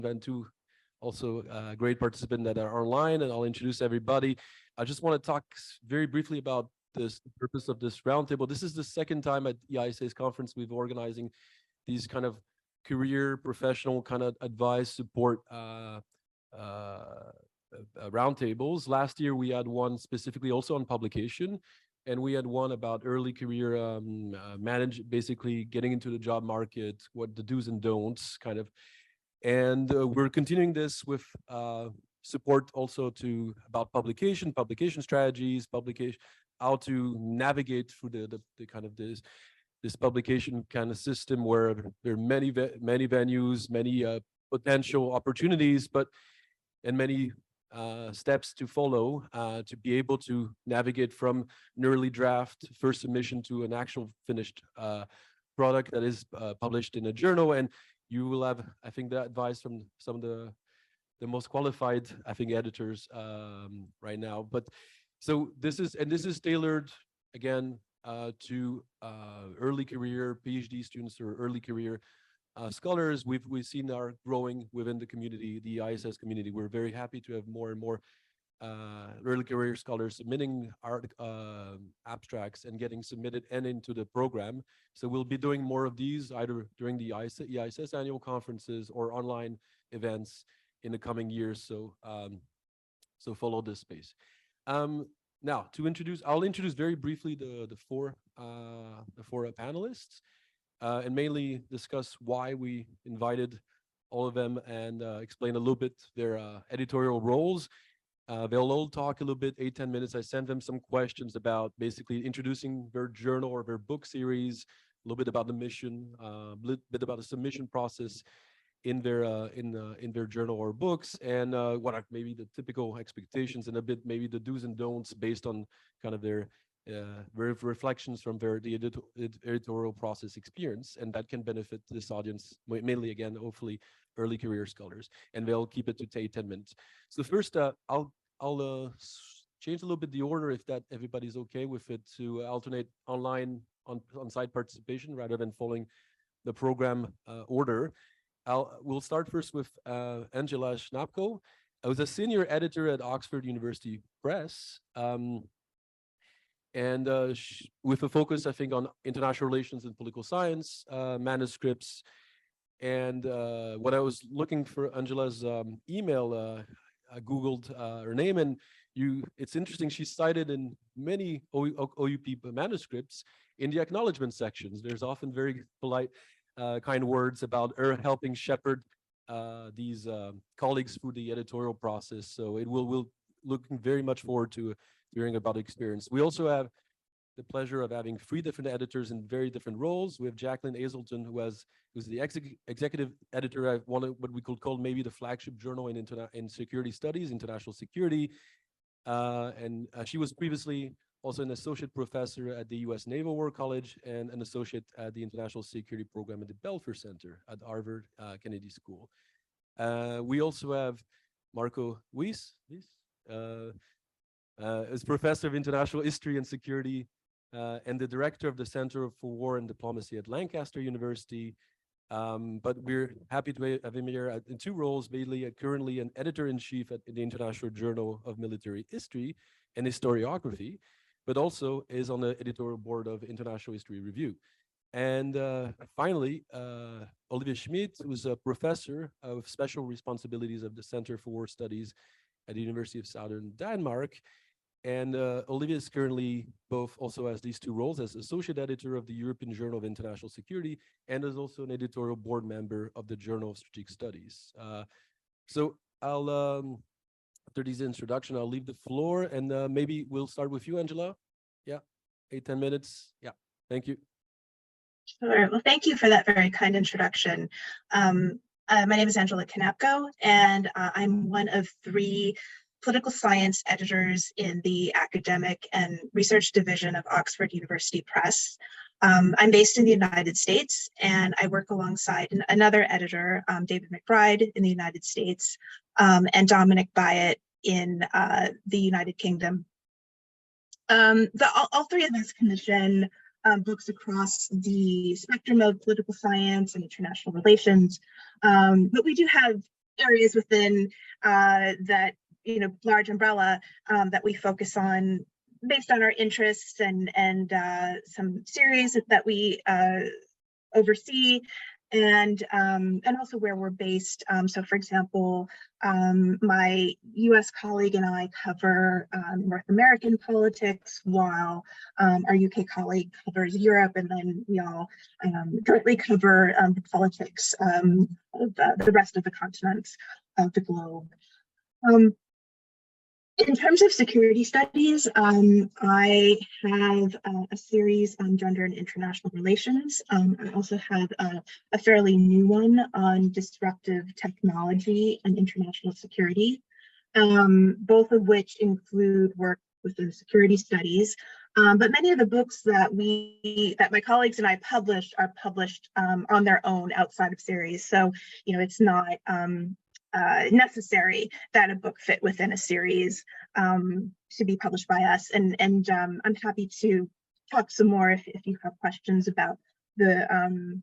and two also great participants that are online, and I'll introduce everybody. I just want to talk very briefly about the purpose of this roundtable. This is the second time at EISS conference we've organizing these kind of career professional kind of advice support roundtables. Last year we had one specifically also on publication, and we had one about early career basically getting into the job market, what the do's and don'ts kind of. And we're continuing this with support also to about publication strategies, how to navigate through the kind of this publication kind of system where there are many venues, many potential opportunities, and many steps to follow to be able to navigate from an early draft, first submission to an actual finished product that is published in a journal. And you will have, I think, the advice from some of the most qualified, I think, editors right now. But so this is tailored again to early career PhD students or early career scholars. We've seen our growing within the community, the ISS community. We're very happy to have more and more early career scholars submitting art abstracts and getting submitted and into the program. So we'll be doing more of these either during the EISS annual conferences or online events in the coming years. So so follow this space. Now I'll introduce very briefly the four panelists and mainly discuss why we invited all of them and explain a little bit their editorial roles. They'll all talk a little bit, 8-10 minutes. I sent them some questions about basically introducing their journal or their book series, a little bit about the mission, a little bit about the submission process in their journal or books, and what are maybe the typical expectations, and a bit maybe the do's and don'ts based on kind of their reflections from the editorial process experience, and that can benefit this audience mainly, again, hopefully early career scholars. And they'll keep it to 10 minutes. So first, I'll change a little bit the order if that everybody's okay with it, to alternate online on-site participation rather than following the program order. We'll start first with Angela Chnapko. I was a senior editor at Oxford University Press, and with a focus, I think, on international relations and political science, manuscripts. And when I was looking for Angela's email, I Googled her name, and it's interesting, she's cited in many OUP manuscripts in the acknowledgement sections. There's often very polite, kind words about her helping shepherd these colleagues through the editorial process. So we'll looking very much forward to hearing about the experience. We also have the pleasure of having 3 different editors in very different roles. We have Jacqueline Hazelton, who's the executive editor of what we could call maybe the flagship journal in security studies, international security. And she was previously also an associate professor at the U.S. Naval War College and an associate at the International Security Program at the Belfer Center at Harvard Kennedy School. We also have Marco Wyss, is professor of international history and security and the director of the Center for War and Diplomacy at Lancaster University. But we're happy to have him here in 2 roles, mainly currently an editor-in-chief at the International Journal of Military History and Historiography, but also is on the editorial board of International History Review. And finally, Olivier Schmitt, who's a professor of special responsibilities of the Center for War Studies at the University of Southern Denmark. And Olivier is currently also has these 2 roles as associate editor of the European Journal of International Security and is also an editorial board member of the Journal of Strategic Studies. So after this introduction, I'll leave the floor, and maybe we'll start with you, Angela. Yeah, 8-10 minutes. Yeah, thank you. Sure. Well, thank you for that very kind introduction. My name is Angela Chnapko, and I'm one of 3 political science editors in the academic and research division of Oxford University Press. I'm based in the United States, and I work alongside another editor, David McBride, in the United States, and Dominic Byatt in the United Kingdom. All 3 of us commission books across the spectrum of political science and international relations, but we do have areas within that large umbrella that we focus on based on our interests and some series that we oversee, and also where we're based. So for example, my US colleague and I cover North American politics, while our UK colleague covers Europe, and then we all jointly cover the politics of the rest of the continents of the globe. In terms of security studies, I have a series on gender and international relations. I also have a fairly new one on disruptive technology and international security, both of which include work within security studies. But many of the books that my colleagues and I published are published on their own outside of series. So, it's not necessary that a book fit within a series to be published by us, and I'm happy to talk some more if you have questions about the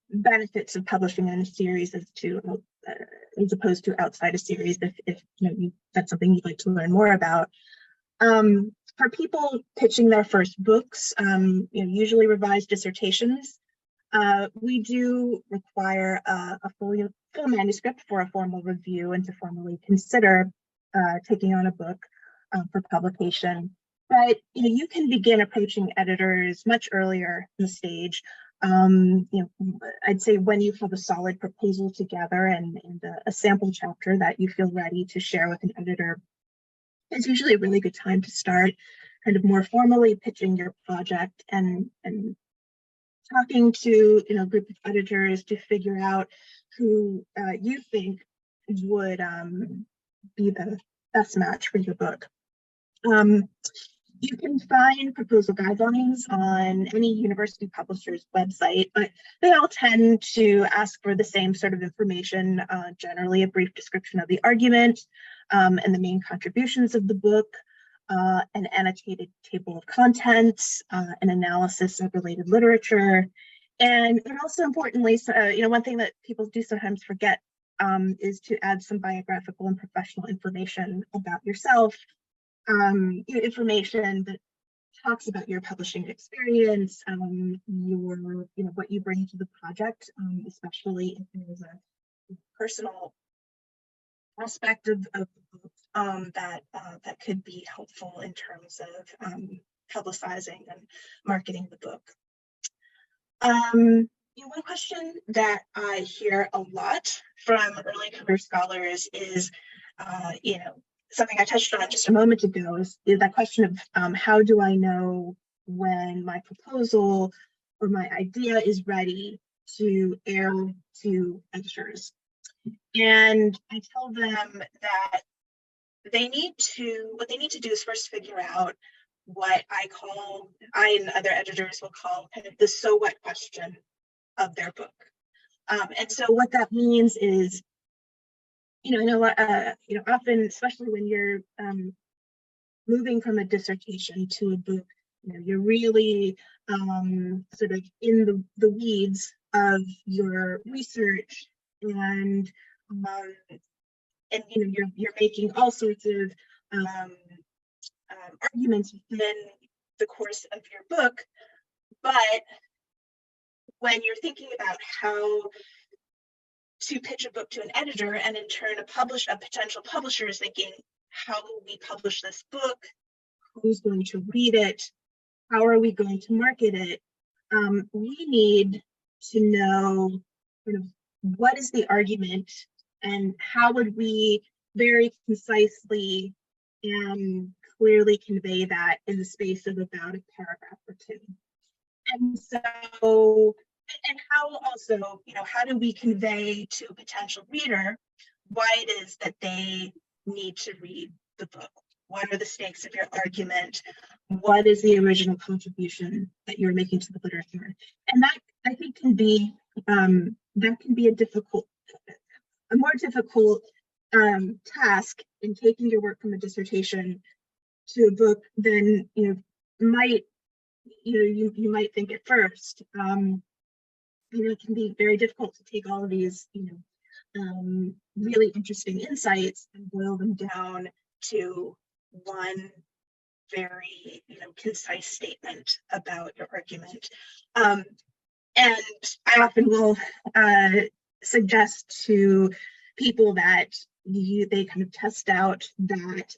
benefits of publishing in a series as opposed to outside a series, if that's something you'd like to learn more about. For people pitching their first books, usually revised dissertations, we do require a full manuscript for a formal review and to formally consider taking on a book for publication. But you can begin approaching editors much earlier in the stage. I'd say when you have a solid proposal together and a sample chapter that you feel ready to share with an editor, it's usually a really good time to start kind of more formally pitching your project and talking to a group of editors to figure out who you think would be the best match for your book. You can find proposal guidelines on any university publisher's website, but they all tend to ask for the same sort of information, generally a brief description of the argument and the main contributions of the book, an annotated table of contents, an analysis of related literature, and also importantly, one thing that people do sometimes forget is to add some biographical and professional information about yourself, information that talks about your publishing experience, what you bring to the project, especially if there's a personal aspect of the book that could be helpful in terms of publicizing and marketing the book. One question that I hear a lot from early career scholars is, something I touched on just a moment ago is that question of how do I know when my proposal or my idea is ready to air to editors? And I tell them that what they need to do is first figure out what I and other editors will call kind of the so what question of their book. And so what that means is, often, especially when you're moving from a dissertation to a book, you're really sort of in the weeds of your research, and you're making all sorts of arguments within the course of your book. But when you're thinking about how to pitch a book to an editor, and in turn a potential publisher is thinking, how will we publish this book? Who's going to read it? How are we going to market it? We need to know sort of what is the argument, and how would we very concisely and clearly convey that in the space of about a paragraph or two. And so, and how also, how do we convey to a potential reader why it is that they need to read the book? What are the stakes of your argument? What is the original contribution that you're making to the literature? And that, I think, can be a more difficult task in taking your work from a dissertation to a book than you might think at first. It can be very difficult to take all of these really interesting insights and boil them down to one very, concise statement about your argument. And I often will suggest to people that they kind of test out that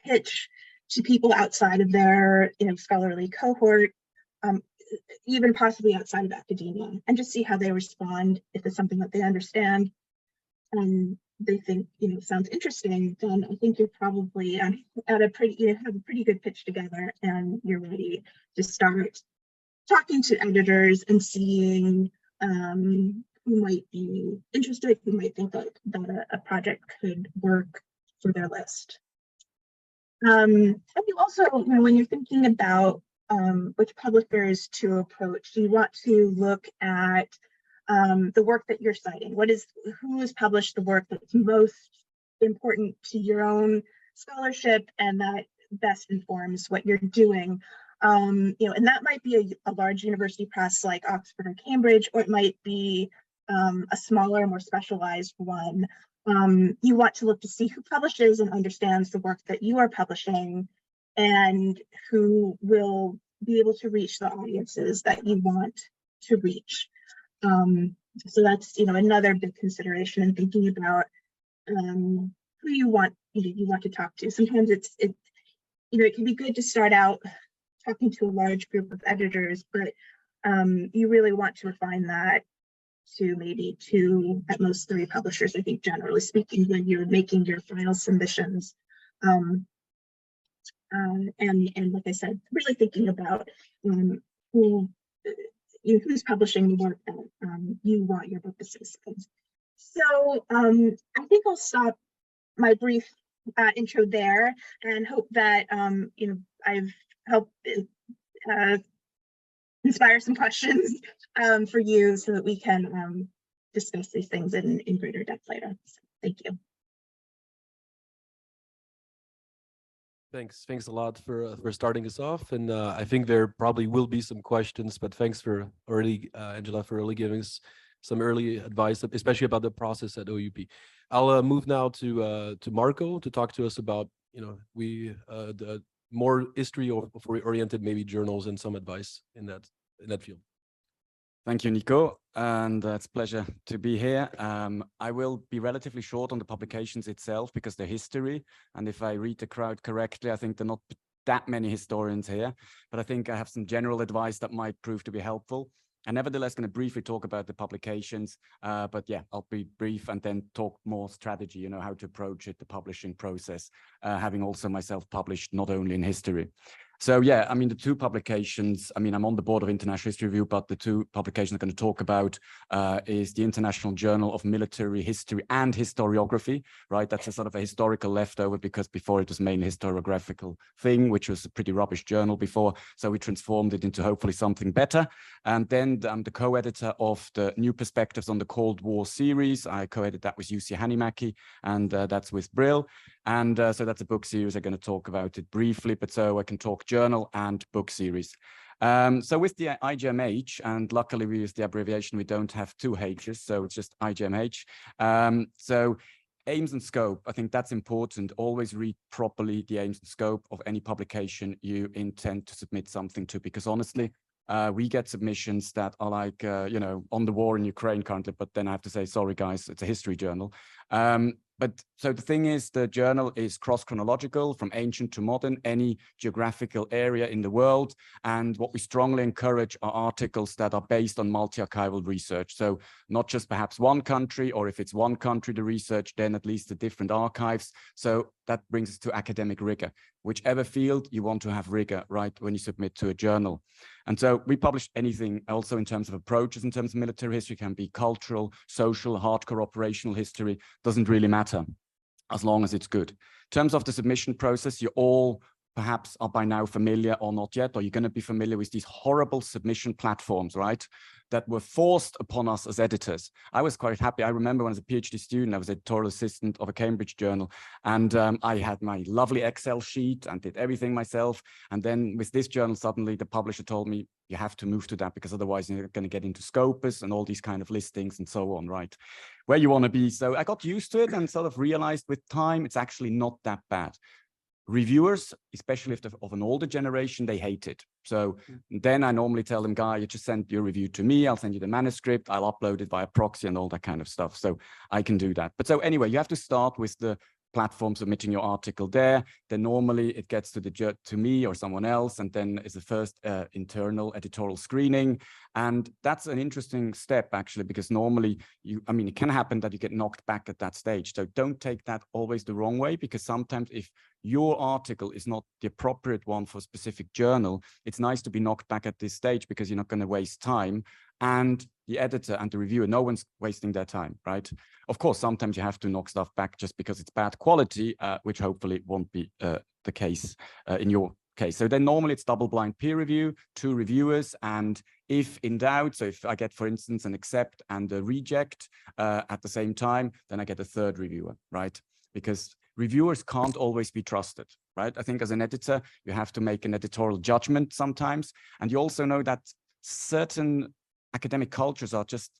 pitch to people outside of their scholarly cohort, even possibly outside of academia, and just see how they respond. If it's something that they understand and they think sounds interesting, then I think you're probably at a pretty have a pretty good pitch together, and you're ready to start talking to editors and seeing who might be interested, who might think that a project could work for their list. And you also, when you're thinking about which publishers to approach, you want to look at the work that you're citing. Who has published the work that's most important to your own scholarship and that best informs what you're doing. And that might be a large university press like Oxford or Cambridge, or it might be a smaller, more specialized one. You want to look to see who publishes and understands the work that you are publishing, and who will be able to reach the audiences that you want to reach. So that's another big consideration in thinking about who you want to talk to. Sometimes it can be good to start out talking to a large group of editors, but you really want to refine that to maybe 2, at most 3 publishers, I think, generally speaking, when you're making your final submissions. And like I said, really thinking about who's publishing the work that you want your book to succeed. So I think I'll stop my brief intro there, and hope that I've helped inspire some questions for you, so that we can discuss these things in greater depth later. So, thank you. Thanks a lot for starting us off, and I think there probably will be some questions, but thanks for already, Angela, for really giving us some early advice, especially about the process at OUP. I'll move now to Marco to talk to us about the more history oriented maybe journals and some advice in that field. Thank you, Nico, and it's a pleasure to be here. I will be relatively short on the publications itself because they're history, and if I read the crowd correctly, I think there are not that many historians here, but I think I have some general advice that might prove to be helpful. I'm nevertheless going to briefly talk about the publications, but yeah, I'll be brief and then talk more strategy, how to approach it, the publishing process, having also myself published not only in history. So yeah, I mean, the 2 publications, I'm on the board of International History Review, but the 2 publications I'm going to talk about is the International Journal of Military History and Historiography, right? That's a sort of a historical leftover, because before it was mainly historiographical thing, which was a pretty rubbish journal before. So we transformed it into hopefully something better. And then I'm the co-editor of the New Perspectives on the Cold War series. I co-edited that with Jussi Hänimäki, and that's with Brill. And so that's a book series. I'm going to talk about it briefly, but so I can talk journal and book series. So with the IJMH, and luckily we use the abbreviation, we don't have 2 H's, so it's just IJMH. So aims and scope, I think that's important. Always read properly the aims and scope of any publication you intend to submit something to, because honestly, we get submissions that are like, on the war in Ukraine currently, but then I have to say, sorry guys, it's a history journal. But so the thing is, the journal is cross-chronological from ancient to modern, any geographical area in the world. And what we strongly encourage are articles that are based on multi-archival research. So not just perhaps one country, or if it's one country, the research, then at least the different archives. So that brings us to academic rigor. Whichever field you want to have rigor, right, when you submit to a journal. And so we publish anything also in terms of approaches, in terms of military history, can be cultural, social, hardcore operational history, doesn't really matter as long as it's good. In terms of the submission process, you all perhaps are by now familiar or not yet, or you're going to be familiar with these horrible submission platforms, right? that were forced upon us as editors. I was quite happy. I remember when I was a PhD student, I was editorial assistant of a Cambridge journal, and I had my lovely Excel sheet and did everything myself. And then with this journal, suddenly the publisher told me, you have to move to that because otherwise you're going to get into Scopus and all these kind of listings and so on, right? Where you want to be. So I got used to it and sort of realized with time, it's actually not that bad. Reviewers, especially if they're of an older generation, they hate it. So then I normally tell them, Guy, you just send your review to me. I'll send you the manuscript. I'll upload it via proxy and all that kind of stuff. So I can do that. But so anyway, you have to start with the platform submitting your article there. Then normally it gets to me or someone else, and then is the first internal editorial screening. And that's an interesting step actually, because normally it can happen that you get knocked back at that stage. So don't take that always the wrong way, because sometimes if your article is not the appropriate one for a specific journal, it's nice to be knocked back at this stage because you're not going to waste time. And the editor and the reviewer, no one's wasting their time, right? Of course, sometimes you have to knock stuff back just because it's bad quality, which hopefully won't be the case in your case. So then normally it's double-blind peer review, 2 reviewers, and if in doubt, so if I get, for instance, an accept and a reject at the same time, then I get a 3rd reviewer, right? Because reviewers can't always be trusted, right? I think as an editor, you have to make an editorial judgment sometimes. And you also know that certain academic cultures are just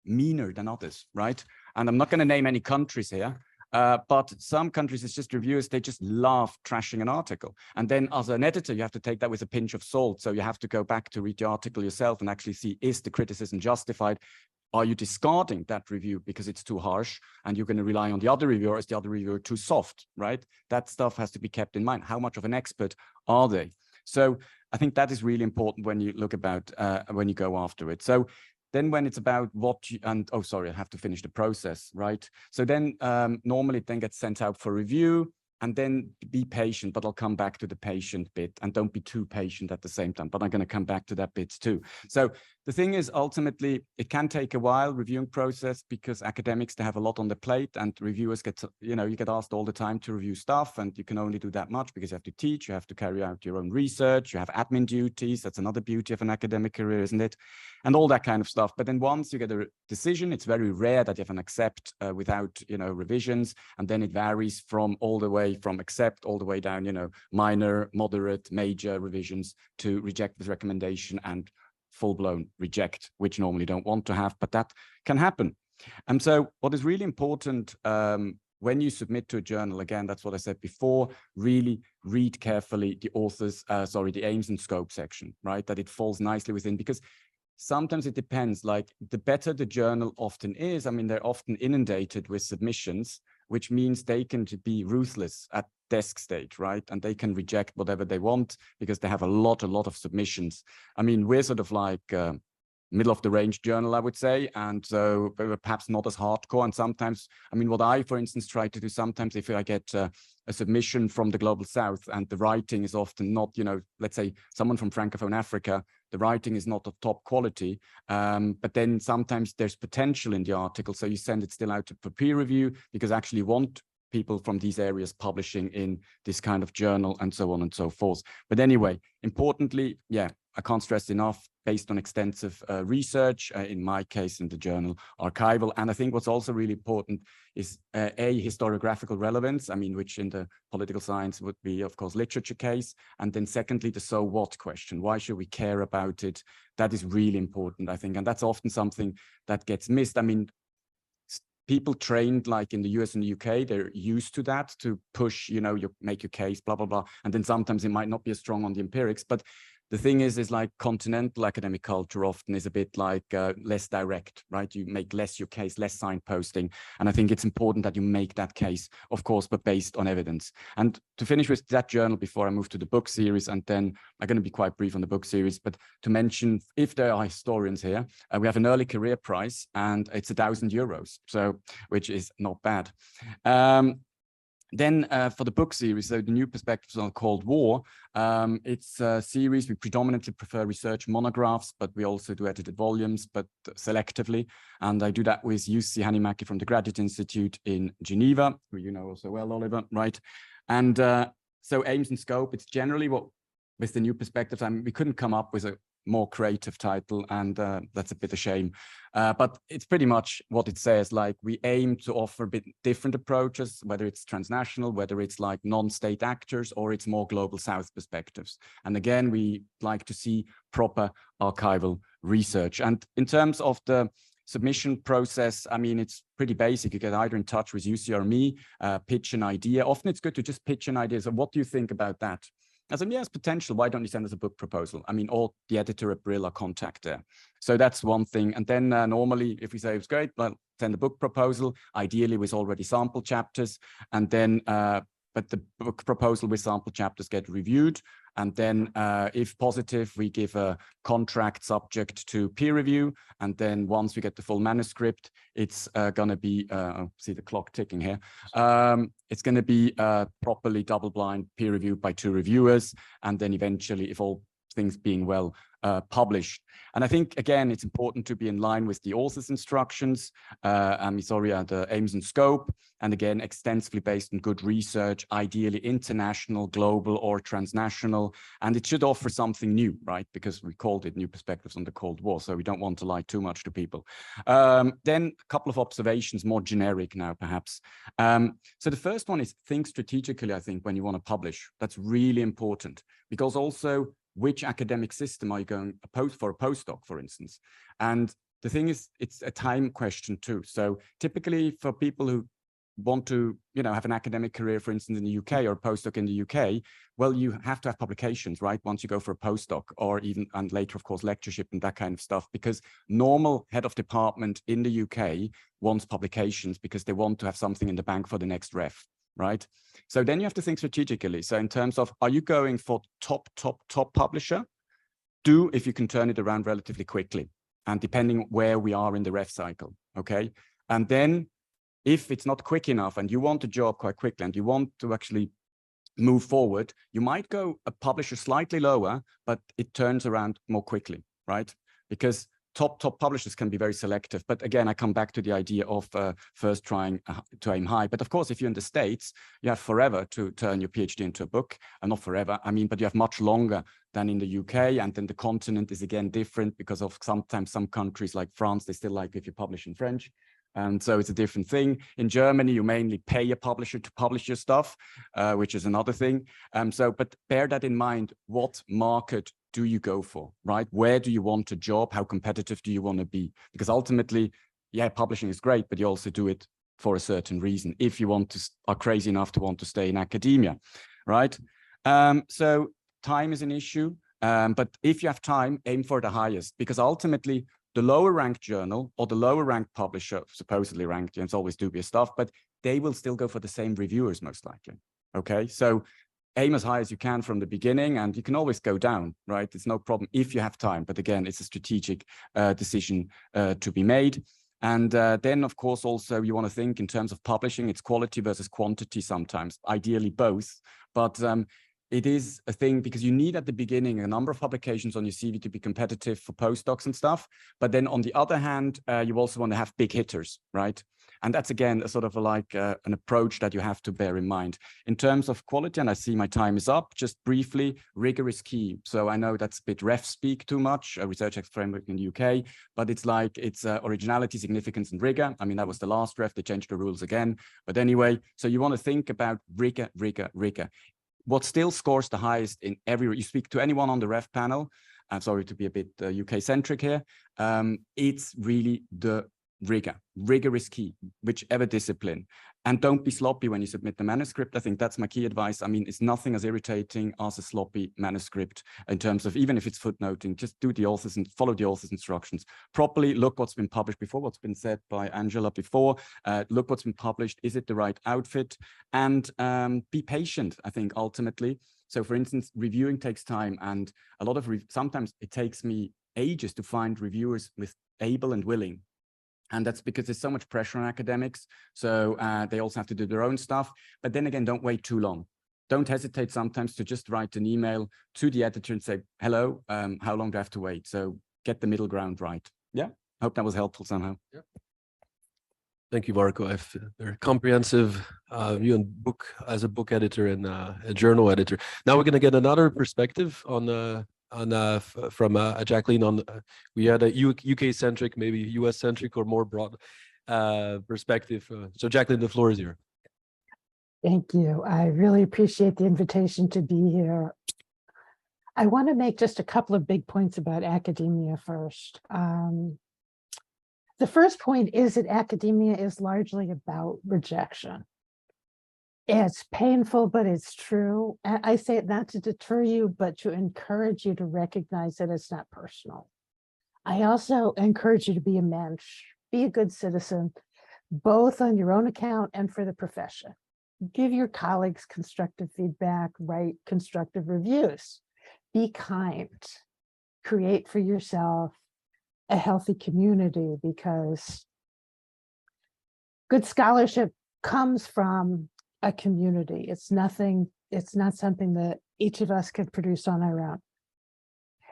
meaner than others, right? And I'm not going to name any countries here, but some countries, it's just reviewers, they just love trashing an article. And then as an editor, you have to take that with a pinch of salt. So you have to go back to read the article yourself and actually see, is the criticism justified? Are you discarding that review because it's too harsh and you're going to rely on the other reviewer? Is the other reviewer too soft, right? That stuff has to be kept in mind. How much of an expert are they? So I think that is really important when you look about, when you go after it. So then when it's about what you, and oh, sorry, I have to finish the process, right? So then normally it then gets sent out for review. And then be patient, but I'll come back to the patient bit, and don't be too patient at the same time, but I'm going to come back to that bit too. So the thing is, ultimately, it can take a while, reviewing process, because academics, they have a lot on the plate, and reviewers get, you get asked all the time to review stuff, and you can only do that much because you have to teach, you have to carry out your own research, you have admin duties. That's another beauty of an academic career, isn't it? And all that kind of stuff. But then once you get a decision, it's very rare that you have an accept without, revisions, and then it varies from all the way from accept all the way down, minor, moderate, major revisions to reject this recommendation and full-blown reject, which normally don't want to have, but that can happen. And so what is really important when you submit to a journal, again, that's what I said before, really read carefully the author's, the aims and scope section, right? That it falls nicely within, because sometimes it depends, like the better the journal often is, they're often inundated with submissions, which means they can be ruthless at desk stage, right? And they can reject whatever they want because they have a lot of submissions. We're sort of like middle of the range journal, I would say. And so perhaps not as hardcore. And sometimes, what I, for instance, try to do sometimes, if I get a submission from the Global South and the writing is often not, let's say someone from Francophone Africa, the writing is not of top quality, but then sometimes there's potential in the article. So you send it still out for peer review because I actually want people from these areas publishing in this kind of journal and so on and so forth. But anyway, importantly, I can't stress enough, based on extensive research, in my case in the journal archival. And I think what's also really important is historiographical relevance, which in the political science would be, of course, literature case. And then secondly, the so what question. Why should we care about it? That is really important, I think. And that's often something that gets missed. People trained like in the US and the UK, they're used to that, to push, you make your case, blah, blah, blah. And then sometimes it might not be as strong on the empirics, but the thing is like continental academic culture often is a bit like less direct, right? You make less your case, less signposting. And I think it's important that you make that case, of course, but based on evidence. And to finish with that journal before I move to the book series, and then I'm going to be quite brief on the book series, but to mention, if there are historians here, we have an early career prize and it's €1,000, so which is not bad. Then for the book series, so the New Perspectives on the Cold War, it's a series. We predominantly prefer research monographs, but we also do edited volumes, but selectively. And I do that with Jussi Hänimäki from the Graduate Institute in Geneva, who you know also well, Oliver, right? And so aims and scope, it's generally what, with the New Perspectives, we couldn't come up with a more creative title, and that's a bit a shame. But it's pretty much what it says. Like, we aim to offer a bit different approaches, whether it's transnational, whether it's like non-state actors, or it's more global South perspectives. And again, we like to see proper archival research. And in terms of the submission process, I mean, it's pretty basic. You get either in touch with UC or me, pitch an idea. Often it's good to just pitch an idea. So what do you think about that? I said, yes, potential. Why don't you send us a book proposal? I mean, all the editor at Blarel are contact there. So that's one thing. And then normally, if we say it's great, well, send a book proposal, ideally with already sample chapters. And then, but the book proposal with sample chapters get reviewed. And then if positive, we give a contract subject to peer review. And then once we get the full manuscript, it's going to be, see the clock ticking here. It's going to be properly double-blind peer reviewed by 2 reviewers. And then eventually, if all things being well, published. And I think, again, it's important to be in line with the author's instructions, the aims and scope, and again, extensively based on good research, ideally international, global, or transnational. And it should offer something new, right? Because we called it New Perspectives on the Cold War, so we don't want to lie too much to people. Then a couple of observations, more generic now, perhaps. So the first one is think strategically, I think, when you want to publish. That's really important, because also, which academic system are you going for a postdoc, for instance? And the thing is, it's a time question too. So typically for people who want to, have an academic career, for instance, in the UK or a postdoc in the UK, well, you have to have publications, right? Once you go for a postdoc, or even, and later, of course, lectureship and that kind of stuff, because normal head of department in the UK wants publications because they want to have something in the bank for the next ref. Right? So then you have to think strategically. So in terms of, are you going for top publisher? If you can turn it around relatively quickly, and depending where we are in the ref cycle, okay? And then if it's not quick enough and you want a job quite quickly and you want to actually move forward, you might go a publisher slightly lower, but it turns around more quickly, right? Because top publishers can be very selective. But again, I come back to the idea of first trying to aim high. But of course, if you're in the States, you have forever to turn your PhD into a book. And not forever, I mean, but you have much longer than in the UK. And then the continent is again different, because of sometimes some countries like France, they still like if you publish in French. And so it's a different thing. In Germany, you mainly pay a publisher to publish your stuff, which is another thing. But bear that in mind. What market do you go for, right? Where do you want a job? How competitive do you want to be? Because ultimately, yeah, publishing is great, but you also do it for a certain reason. If you are crazy enough to want to stay in academia, right? So time is an issue, but if you have time, aim for the highest, because ultimately the lower ranked journal or the lower ranked publisher, supposedly ranked, and it's always dubious stuff, but they will still go for the same reviewers most likely. Okay, so aim as high as you can from the beginning, and you can always go down, right? It's no problem if you have time. But again, it's a strategic decision to be made. And then, of course, also you want to think in terms of publishing, it's quality versus quantity sometimes, ideally both. But it is a thing because you need at the beginning a number of publications on your CV to be competitive for postdocs and stuff. But then on the other hand, you also want to have big hitters, right? And that's, again, a sort of an approach that you have to bear in mind. In terms of quality, and I see my time is up, just briefly, rigor is key. So I know that's a bit ref speak too much, a research ethics framework in the UK, but it's originality, significance, and rigor. I mean, that was the last ref, they changed the rules again. But anyway, so you want to think about rigor. What still scores the highest in you speak to anyone on the ref panel, I'm sorry to be a bit UK-centric here, it's really the rigor. Rigor is key, whichever discipline. And don't be sloppy when you submit the manuscript. I think that's my key advice. I mean, it's nothing as irritating as a sloppy manuscript in terms of, even if it's footnoting, just do the author's and follow the author's instructions. Properly look what's been published before, what's been said by Angela before. Look what's been published. Is it the right outfit? And be patient, I think, ultimately. So for instance, reviewing takes time, and a lot of, sometimes it takes me ages to find reviewers with able and willing. And that's because there's so much pressure on academics. So they also have to do their own stuff. But then again, don't wait too long. Don't hesitate sometimes to just write an email to the editor and say, hello, how long do I have to wait? So get the middle ground right. Yeah, hope that was helpful somehow. Yeah. Thank you, Marco. I have a very comprehensive view on book as a book editor and a journal editor. Now we're going to get another perspective on from Jacqueline on we had a UK centric, maybe US centric or more broad perspective. So Jacqueline, the floor is yours. Thank you. I really appreciate the invitation to be here. I want to make just a couple of big points about academia first. The first point is that academia is largely about rejection. It's painful, but it's true. And I say it not to deter you, but to encourage you to recognize that it's not personal. I also encourage you to be a mensch, be a good citizen, both on your own account and for the profession. Give your colleagues constructive feedback, write constructive reviews, be kind, create for yourself a healthy community, because good scholarship comes from a community. It's not something that each of us could produce on our own.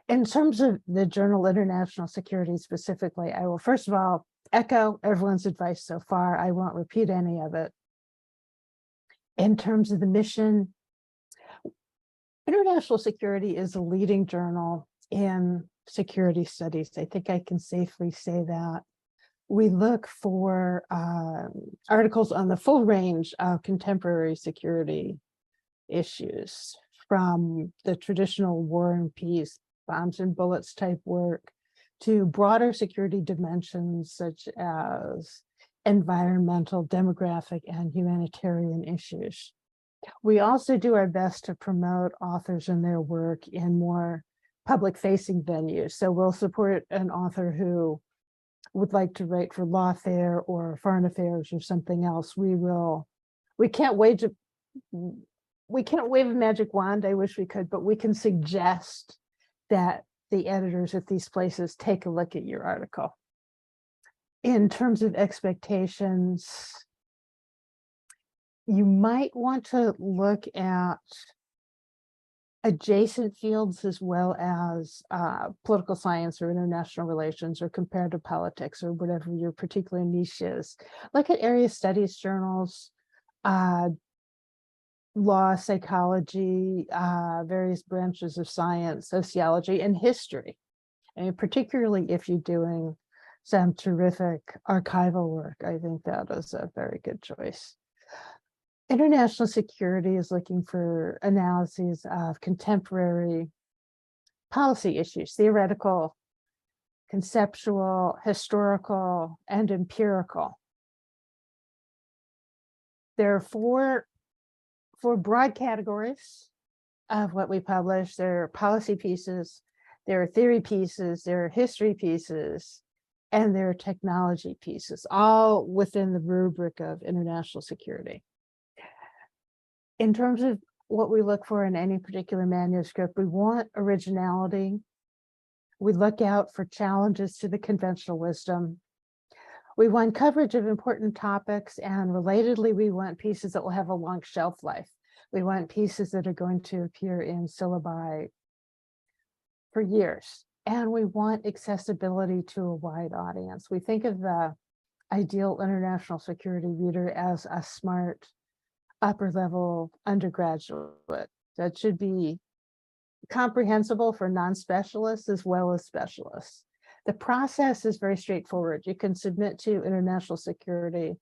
In terms of the journal International Security specifically, I will first of all echo everyone's advice so far. I won't repeat any of it. In terms of the mission, International Security is a leading journal in security studies. I think I can safely say that. We look for articles on the full range of contemporary security issues, from the traditional war and peace, bombs and bullets type work, to broader security dimensions such as environmental, demographic, and humanitarian issues. We also do our best to promote authors and their work in more public-facing venues. So we'll support an author who would like to write for Lawfare or Foreign Affairs or something else. We can't wave a magic wand. I wish we could, but we can suggest that the editors at these places take a look at your article. In terms of expectations, you might want to look at adjacent fields as well as political science or international relations or comparative politics or whatever your particular niche is. Look at area studies journals, law, psychology, various branches of science, sociology, and history. And particularly if you're doing some terrific archival work, I think that is a very good choice. International Security is looking for analyses of contemporary policy issues, theoretical, conceptual, historical, and empirical. There are four broad categories of what we publish. There are policy pieces, there are theory pieces, there are history pieces, and there are technology pieces, all within the rubric of international security. In terms of what we look for in any particular manuscript, we want originality. We look out for challenges to the conventional wisdom. We want coverage of important topics, and relatedly, we want pieces that will have a long shelf life. We want pieces that are going to appear in syllabi for years. And we want accessibility to a wide audience. We think of the ideal international security reader as a smart, upper-level undergraduate that should be comprehensible for non-specialists as well as specialists. The process is very straightforward. You can submit to International Security,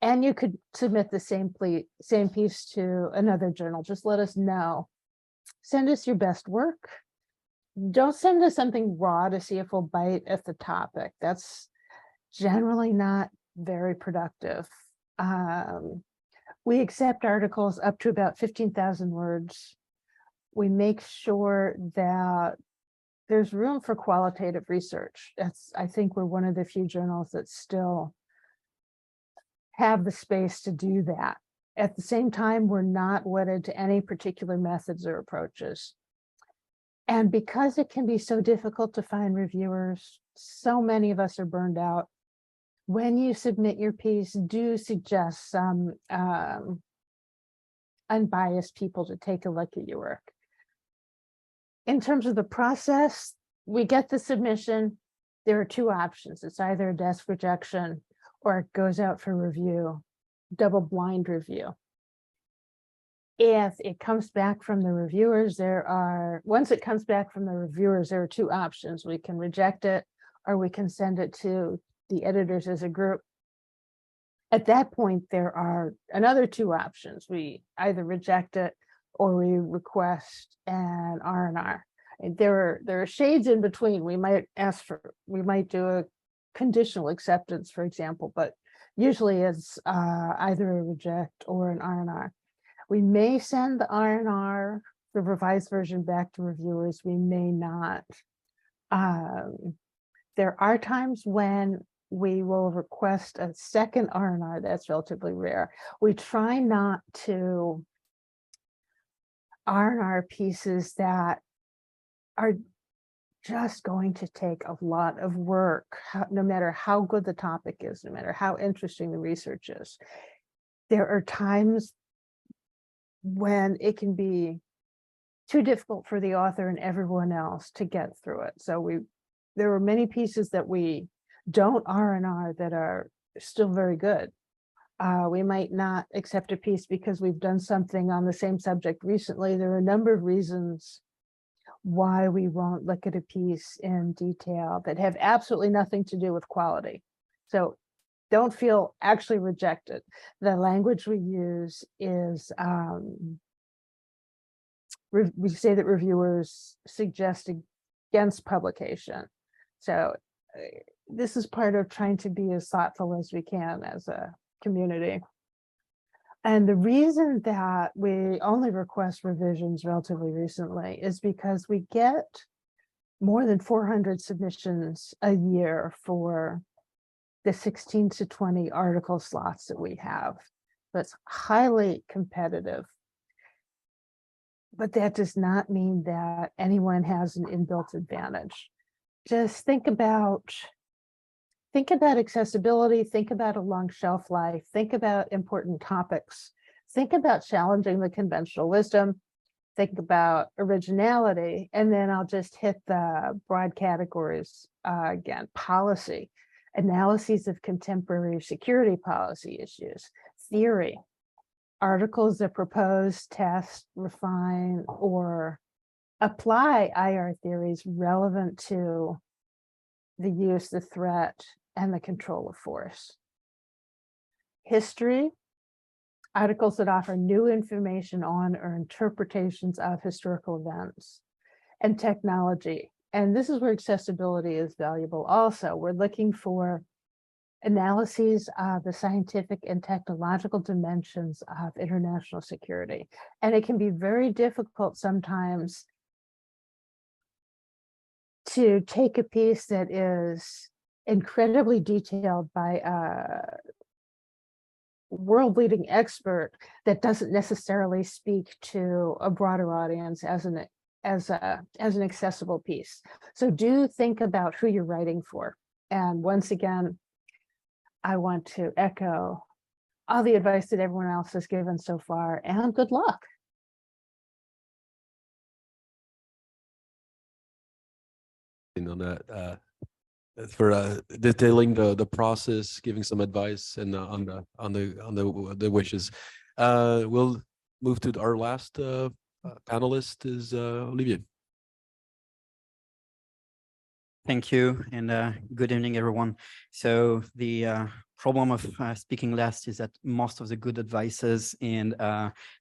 and you could submit the same piece to another journal. Just let us know. Send us your best work. Don't send us something raw to see if we'll bite at the topic. That's generally not very productive. We accept articles up to about 15,000 words. We make sure that there's room for qualitative research. I think we're one of the few journals that still have the space to do that. At the same time, we're not wedded to any particular methods or approaches. And because it can be so difficult to find reviewers, so many of us are burned out. When you submit your piece, do suggest some unbiased people to take a look at your work. In terms of the process, we get the submission. There are two options. It's either a desk rejection or it goes out for review, double-blind review. if it comes back from the reviewers, once it comes back from the reviewers, there are two options. We can reject it, or we can send it to the editors as a group. At that point, there are another two options. We either reject it or we request an R&R. There are shades in between. We might do a conditional acceptance, for example, but usually it's either a reject or an R&R. We may send the R&R, the revised version, back to reviewers. We may not. There are times when we will request a second R&R. That's relatively rare. We try not to R&R pieces that are just going to take a lot of work, no matter how good the topic is, no matter how interesting the research is. There are times when it can be too difficult for the author and everyone else to get through it. So there are many pieces that we don't R&R that are still very good. We might not accept a piece because we've done something on the same subject recently. There are a number of reasons why we won't look at a piece in detail that have absolutely nothing to do with quality. So don't feel actually rejected. The language we use is, we say that reviewers suggest against publication. So this is part of trying to be as thoughtful as we can as a community. And the reason that we only request revisions relatively recently is because we get more than 400 submissions a year for the 16 to 20 article slots that we have. That's highly competitive. But that does not mean that anyone has an inbuilt advantage. Just think about accessibility, think about a long shelf life, think about important topics, think about challenging the conventional wisdom, think about originality, and then I'll just hit the broad categories again. Policy, analyses of contemporary security policy issues, theory, articles that propose, test, refine, or apply IR theories relevant to the use, the threat, and the control of force. History, articles that offer new information on or interpretations of historical events. And technology, and this is where accessibility is valuable also. We're looking for analyses of the scientific and technological dimensions of international security. And it can be very difficult sometimes to take a piece that is incredibly detailed by a world-leading expert that doesn't necessarily speak to a broader audience as an accessible piece. So do think about who you're writing for. And once again, I want to echo all the advice that everyone else has given so far, and good luck. On that for detailing the process, giving some advice, and on the wishes. We'll move to our last panelist is Olivier. Thank you, and good evening, everyone. So the problem of speaking last is that most of the good advices and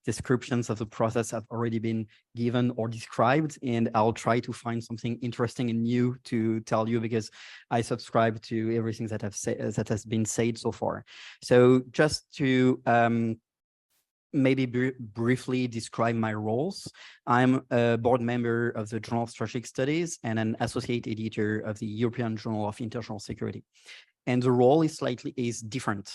descriptions of the process have already been given or described, and I'll try to find something interesting and new to tell you because I subscribe to everything that has been said so far. So just to maybe briefly describe my roles. I'm a board member of the Journal of Strategic Studies and an associate editor of the European Journal of International Security. And the role is different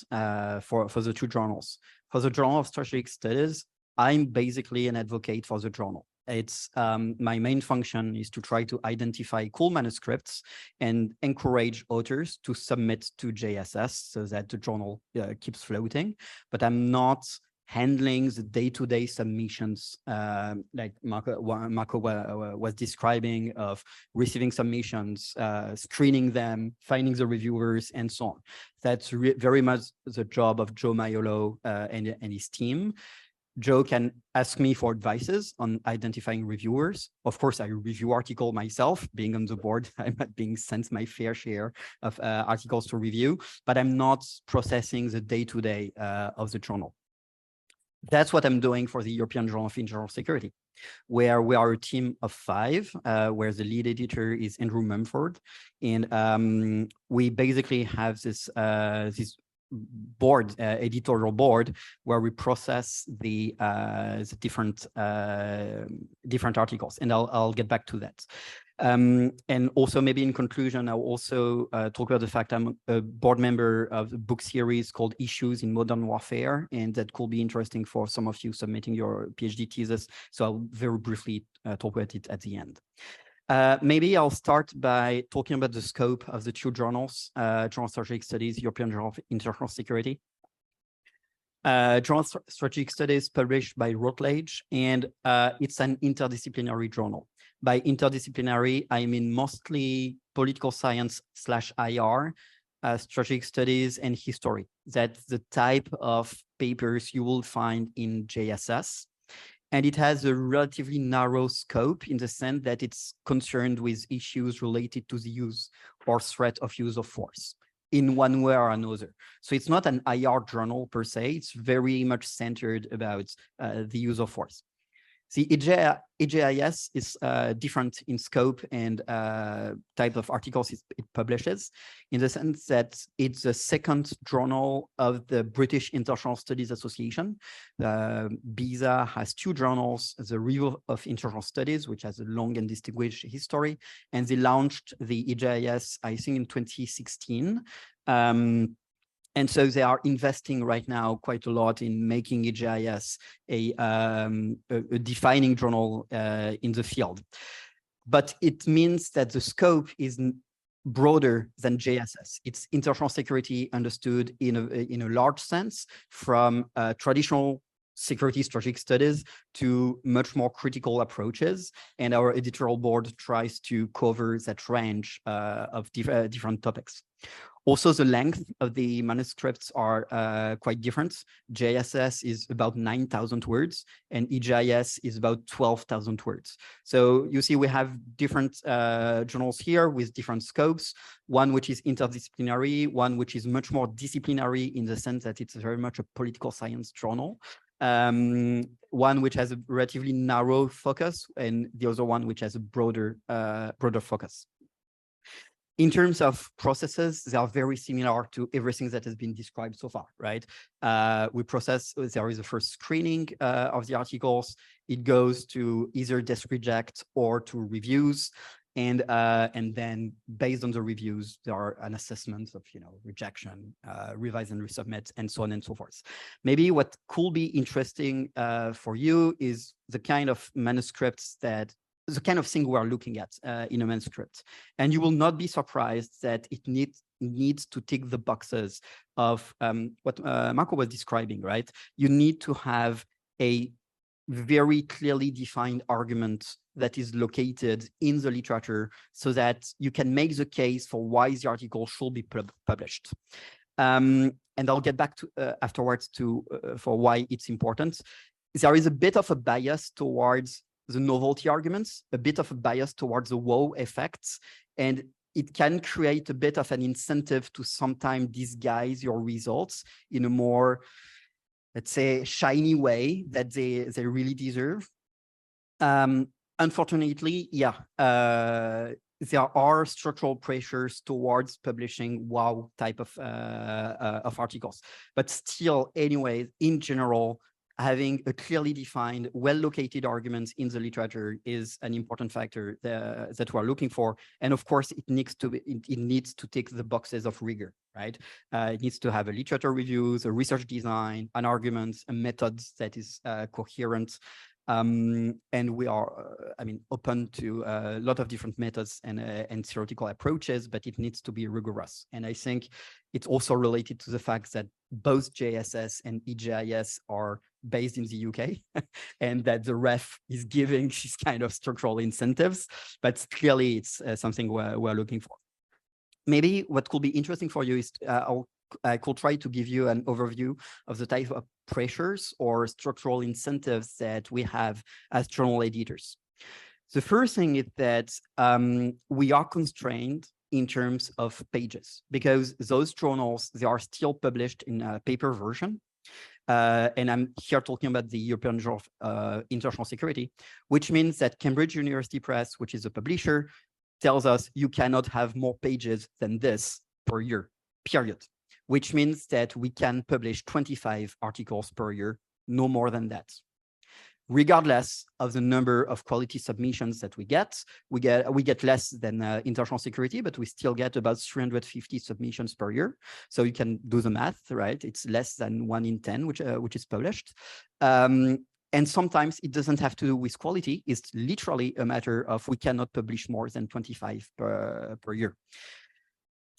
for the two journals. For the Journal of Strategic Studies, I'm basically an advocate for the journal. It's my main function is to try to identify cool manuscripts and encourage authors to submit to JSS so that the journal keeps floating. But I'm not handling the day-to-day submissions like Marco was describing, of receiving submissions, screening them, finding the reviewers, and so on. That's very much the job of Joe Maiolo and his team. Joe can ask me for advices on identifying reviewers. Of course, I review article myself. Being on the board, I'm being sent my fair share of articles to review, but I'm not processing the day-to-day of the journal. That's what I'm doing for the European Journal of International Security, where we are a team of 5, where the lead editor is Andrew Mumford. And we basically have this board, editorial board, where we process the different articles. And I'll get back to that. And also maybe in conclusion, I'll also talk about the fact I'm a board member of the book series called Issues in Modern Warfare, and that could be interesting for some of you submitting your PhD thesis. So I'll very briefly talk about it at the end. Maybe I'll start by talking about the scope of the 2 journals, Journal of Strategic Studies, European Journal of International Security. Journal of Strategic Studies published by Routledge, and it's an interdisciplinary journal. By interdisciplinary, I mean mostly political science / IR, strategic studies, and history. That's the type of papers you will find in JSS. And it has a relatively narrow scope in the sense that it's concerned with issues related to the use or threat of use of force in one way or another. So it's not an IR journal per se, it's very much centered about the use of force. The EISS is different in scope and type of articles it publishes, in the sense that it's the 2nd journal of the British International Studies Association. BISA has 2 journals, the Review of International Studies, which has a long and distinguished history, and they launched the EISS, I think, in 2016. And so they are investing right now quite a lot in making EISS a defining journal in the field. But it means that the scope is broader than JSS. It's international security understood in a large sense, from traditional security strategic studies to much more critical approaches. And our editorial board tries to cover that range of different topics. Also, the length of the manuscripts are quite different. JSS is about 9,000 words, and EISS is about 12,000 words. So you see, we have different journals here with different scopes, one which is interdisciplinary, one which is much more disciplinary in the sense that it's very much a political science journal, one which has a relatively narrow focus, and the other one which has a broader focus. In terms of processes, they are very similar to everything that has been described so far, right? We process, there is a first screening of the articles. It goes to either desk reject or to reviews. And then based on the reviews, there are an assessment of, rejection, revise and resubmit, and so on and so forth. Maybe what could be interesting for you is the kind of manuscripts the kind of thing we're looking at in a manuscript. And you will not be surprised that it needs to tick the boxes of what Marco was describing, right? You need to have a very clearly defined argument that is located in the literature so that you can make the case for why the article should be published. And I'll get back to afterwards for why it's important. There is a bit of a bias towards the novelty arguments, a bit of a bias towards the wow effects, and it can create a bit of an incentive to sometimes disguise your results in a more, let's say, shiny way that they really deserve. Unfortunately, there are structural pressures towards publishing wow type of articles, but still, anyway, in general, having a clearly defined, well-located arguments in the literature is an important factor that we're looking for. And of course, it needs to tick the boxes of rigor, right? It needs to have a literature reviews, a research design, an argument, a method that is coherent. And we are, open to a lot of different methods and theoretical approaches, but it needs to be rigorous. And I think it's also related to the fact that both JSS and EISS are based in the UK, and that the ref is giving these kind of structural incentives, but clearly it's something we're looking for. maybe what could be interesting for you is I could try to give you an overview of the type of pressures or structural incentives that we have as journal editors. The first thing is that we are constrained in terms of pages, because those journals, they are still published in a paper version. And I'm here talking about the European Journal of International Security, which means that Cambridge University Press, which is a publisher, tells us you cannot have more pages than this per year, period. Which means that we can publish 25 articles per year, no more than that. Regardless of the number of quality submissions that we get less than international security, but we still get about 350 submissions per year. So you can do the math, right? It's less than 1 in 10, which is published. And sometimes it doesn't have to do with quality. It's literally a matter of we cannot publish more than 25 per year.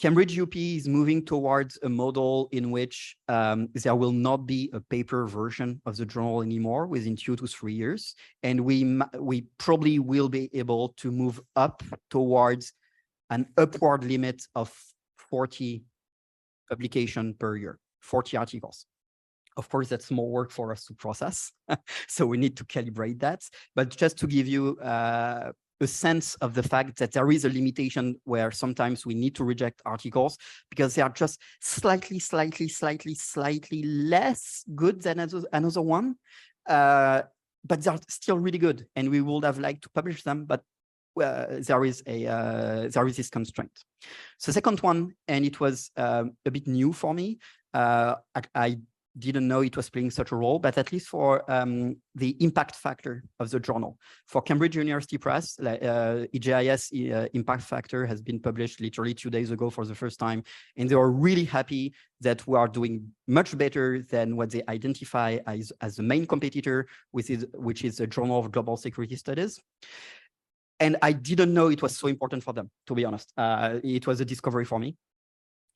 Cambridge UP is moving towards a model in which there will not be a paper version of the journal anymore within 2 to 3 years. And we probably will be able to move up towards an upward limit of 40 publication per year, 40 articles. Of course, that's more work for us to process. So we need to calibrate that. But just to give you a sense of the fact that there is a limitation where sometimes we need to reject articles because they are just slightly less good than another one, but they're still really good, and we would have liked to publish them, but there is this constraint. So second one, and it was a bit new for me. I didn't know it was playing such a role, but at least for the impact factor of the journal. For Cambridge University Press, EISS impact factor has been published literally 2 days ago for the first time, and they are really happy that we are doing much better than what they identify as the main competitor, which is the Journal of Global Security Studies. And I didn't know it was so important for them, to be honest. It was a discovery for me.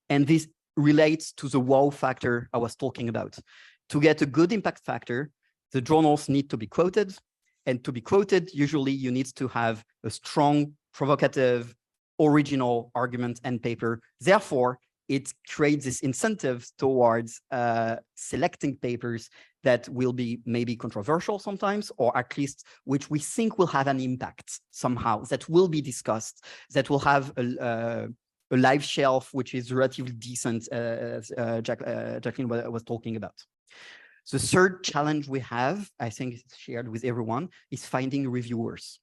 And this relates to the wow factor I was talking about. To get a good impact factor, the journals need to be quoted. And to be quoted, usually you need to have a strong, provocative, original argument and paper. Therefore, it creates this incentive towards selecting papers that will be maybe controversial sometimes, or at least which we think will have an impact somehow, that will be discussed, that will have a live shelf, which is relatively decent, as Jacqueline was talking about. The third challenge we have, I think it's shared with everyone, is finding reviewers,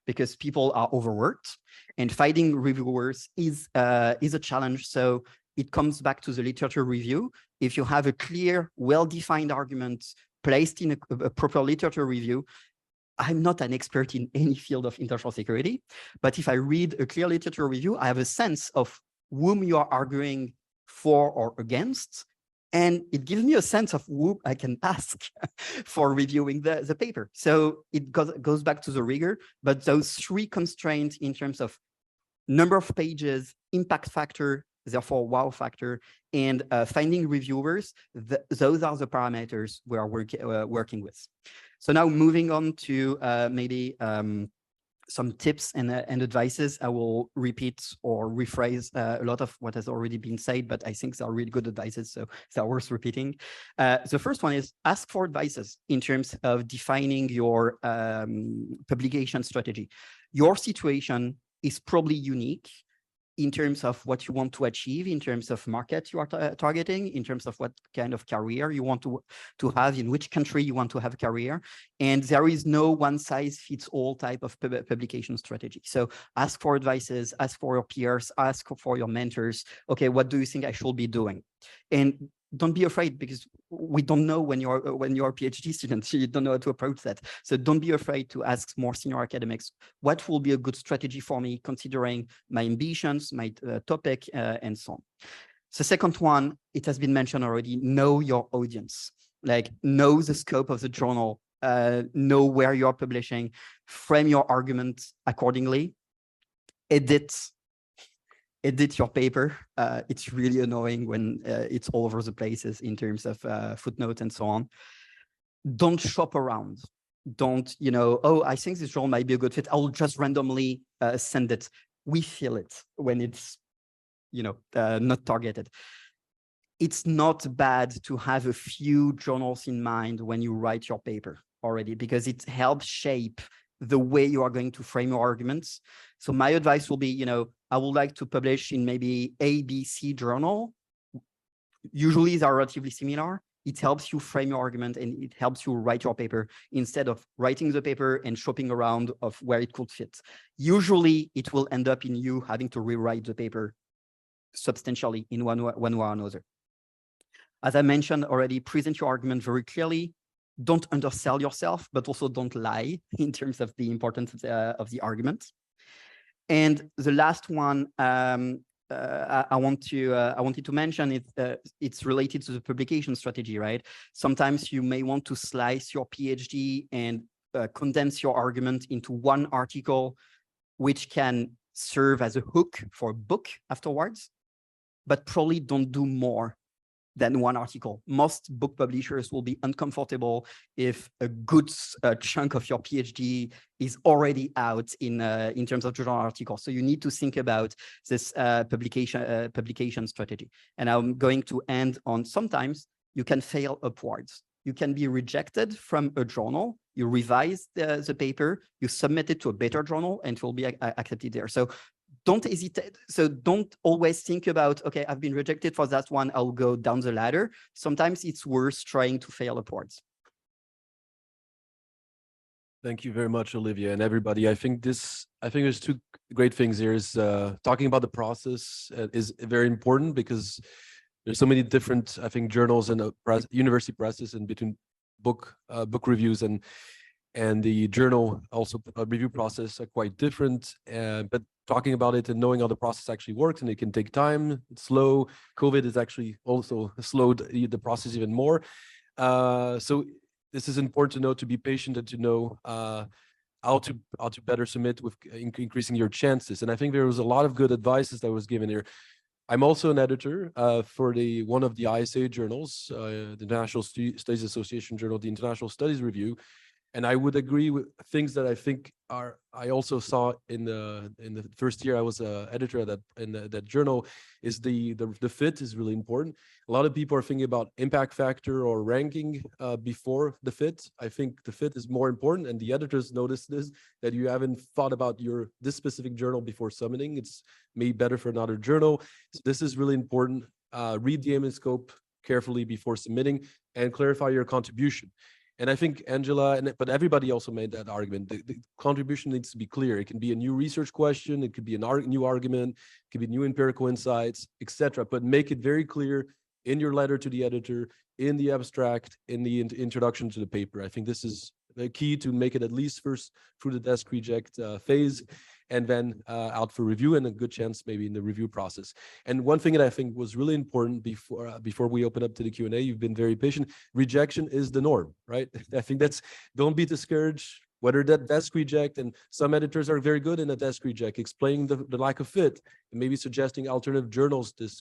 because people are overworked, and finding reviewers is a challenge. So it comes back to the literature review. If you have a clear, well-defined argument placed in a proper literature review, I'm not an expert in any field of international security, but if I read a clear literature review, I have a sense of whom you are arguing for or against, and it gives me a sense of who I can ask for reviewing the paper. So it goes back to the rigor, but those three constraints in terms of number of pages, impact factor, therefore wow factor, and finding reviewers, those are the parameters we are working with. So now moving on to maybe some tips and advices. I will repeat or rephrase a lot of what has already been said, but I think they are really good advices, so they're worth repeating. The first one is ask for advices in terms of defining your publication strategy. Your situation is probably unique in terms of what you want to achieve, in terms of market you are targeting, in terms of what kind of career you want to have, in which country you want to have a career. And there is no one-size-fits-all type of publication strategy. So ask for advices, ask for your peers, ask for your mentors. Okay, what do you think I should be doing? And don't be afraid, because we don't know when you're a PhD student, you don't know how to approach that. So don't be afraid to ask more senior academics, what will be a good strategy for me, considering my ambitions, my topic, and so on. The second one, it has been mentioned already, know your audience. Like, know the scope of the journal, know where you're publishing, frame your argument accordingly, edit your paper. It's really annoying when it's all over the places in terms of footnotes and so on. Don't shop around. Don't, oh, I think this journal might be a good fit. I'll just randomly send it. We feel it when it's not targeted. It's not bad to have a few journals in mind when you write your paper already, because it helps shape the way you are going to frame your arguments. So my advice will be, I would like to publish in maybe A, B, C journal. Usually they're relatively similar. It helps you frame your argument and it helps you write your paper instead of writing the paper and shopping around of where it could fit. Usually it will end up in you having to rewrite the paper substantially in one way or another. As I mentioned already, present your argument very clearly. Don't undersell yourself, but also don't lie in terms of the importance of the argument. And the last one I wanted to mention is it's related to the publication strategy, right? Sometimes you may want to slice your PhD and condense your argument into one article, which can serve as a hook for a book afterwards, but probably don't do more than one article. Most book publishers will be uncomfortable if a good chunk of your PhD is already out in terms of journal articles. So you need to think about this publication strategy. And I'm going to end on sometimes you can fail upwards. You can be rejected from a journal, you revise the paper, you submit it to a better journal, and it will be accepted there. So don't hesitate. So don't always think about, okay, I've been rejected for that one, I'll go down the ladder. Sometimes it's worth trying to fail upwards. Thank you very much, Olivier, and everybody. I think there's two great things here. Is talking about the process is very important because there's so many different, I think, journals and university presses in between book reviews and the journal also review process are quite different. But talking about it and knowing how the process actually works, and it can take time, it's slow. COVID has actually also slowed the process even more. So this is important to know, to be patient and to know how to better submit with increasing your chances. And I think there was a lot of good advices that was given here. I'm also an editor for one of the ISA journals, the International Studies Association Journal, the International Studies Review. And I would agree with things that I think I also saw in the first year I was an editor at that journal, is the fit is really important. A lot of people are thinking about impact factor or ranking before the fit. I think the fit is more important, and the editors notice this, that you haven't thought about this specific journal before submitting. It's maybe better for another journal. So this is really important. Read the aim and scope carefully before submitting and clarify your contribution. And I think Angela, but everybody also made that argument. The contribution needs to be clear. It can be a new research question. It could be a new argument. It could be new empirical insights, etc. But make it very clear in your letter to the editor, in the abstract, in the introduction to the paper. I think this is the key to make it at least first through the desk reject phase, and then out for review, and a good chance maybe in the review process. And one thing that I think was really important before we open up to the Q&A, you've been very patient. Rejection is the norm, right? I think don't be discouraged, whether that desk reject, and some editors are very good in a desk reject, explaining the lack of fit, and maybe suggesting alternative journals this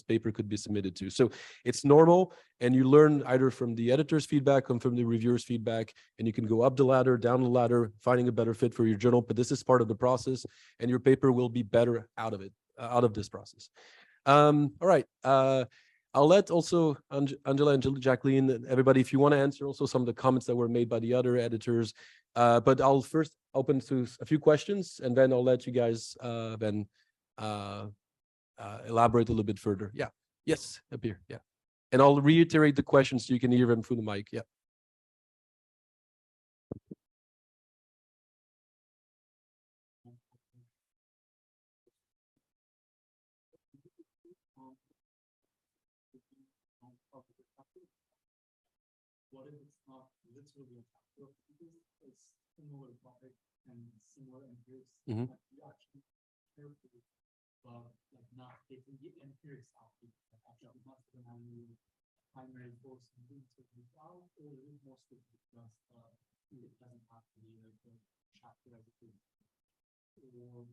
paper could be submitted to. So it's normal, and you learn either from the editor's feedback or from the reviewer's feedback, and you can go up the ladder, down the ladder, finding a better fit for your journal. But this is part of the process, and your paper will be better out of this process. All right. I'll let also Angela and Jacqueline, everybody, if you want to answer also some of the comments that were made by the other editors. But I'll first open to a few questions, and then I'll let you guys then elaborate a little bit further. Yeah. Yes, up here. Yeah. And I'll reiterate the questions so you can hear them through the mic. Yeah. What if it's not literally a chapter, because it's similar topic and similar empirics that we actually carefully, but like not taking the empirics out, actually not the primary force and interviews out, or is it mostly just it doesn't have to be like a chapter as it is, or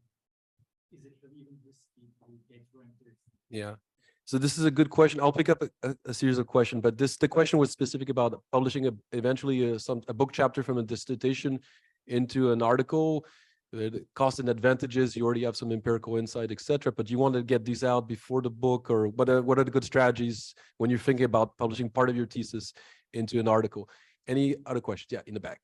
is it even risky to get your empirics? Yeah. So this is a good question. I'll pick up a series of questions, but the question was specific about publishing eventually a book chapter from a dissertation into an article. the cost and advantages, you already have some empirical insight, etc. But you want to get these out before the book, or what are the good strategies when you're thinking about publishing part of your thesis into an article? Any other questions? Yeah, in the back.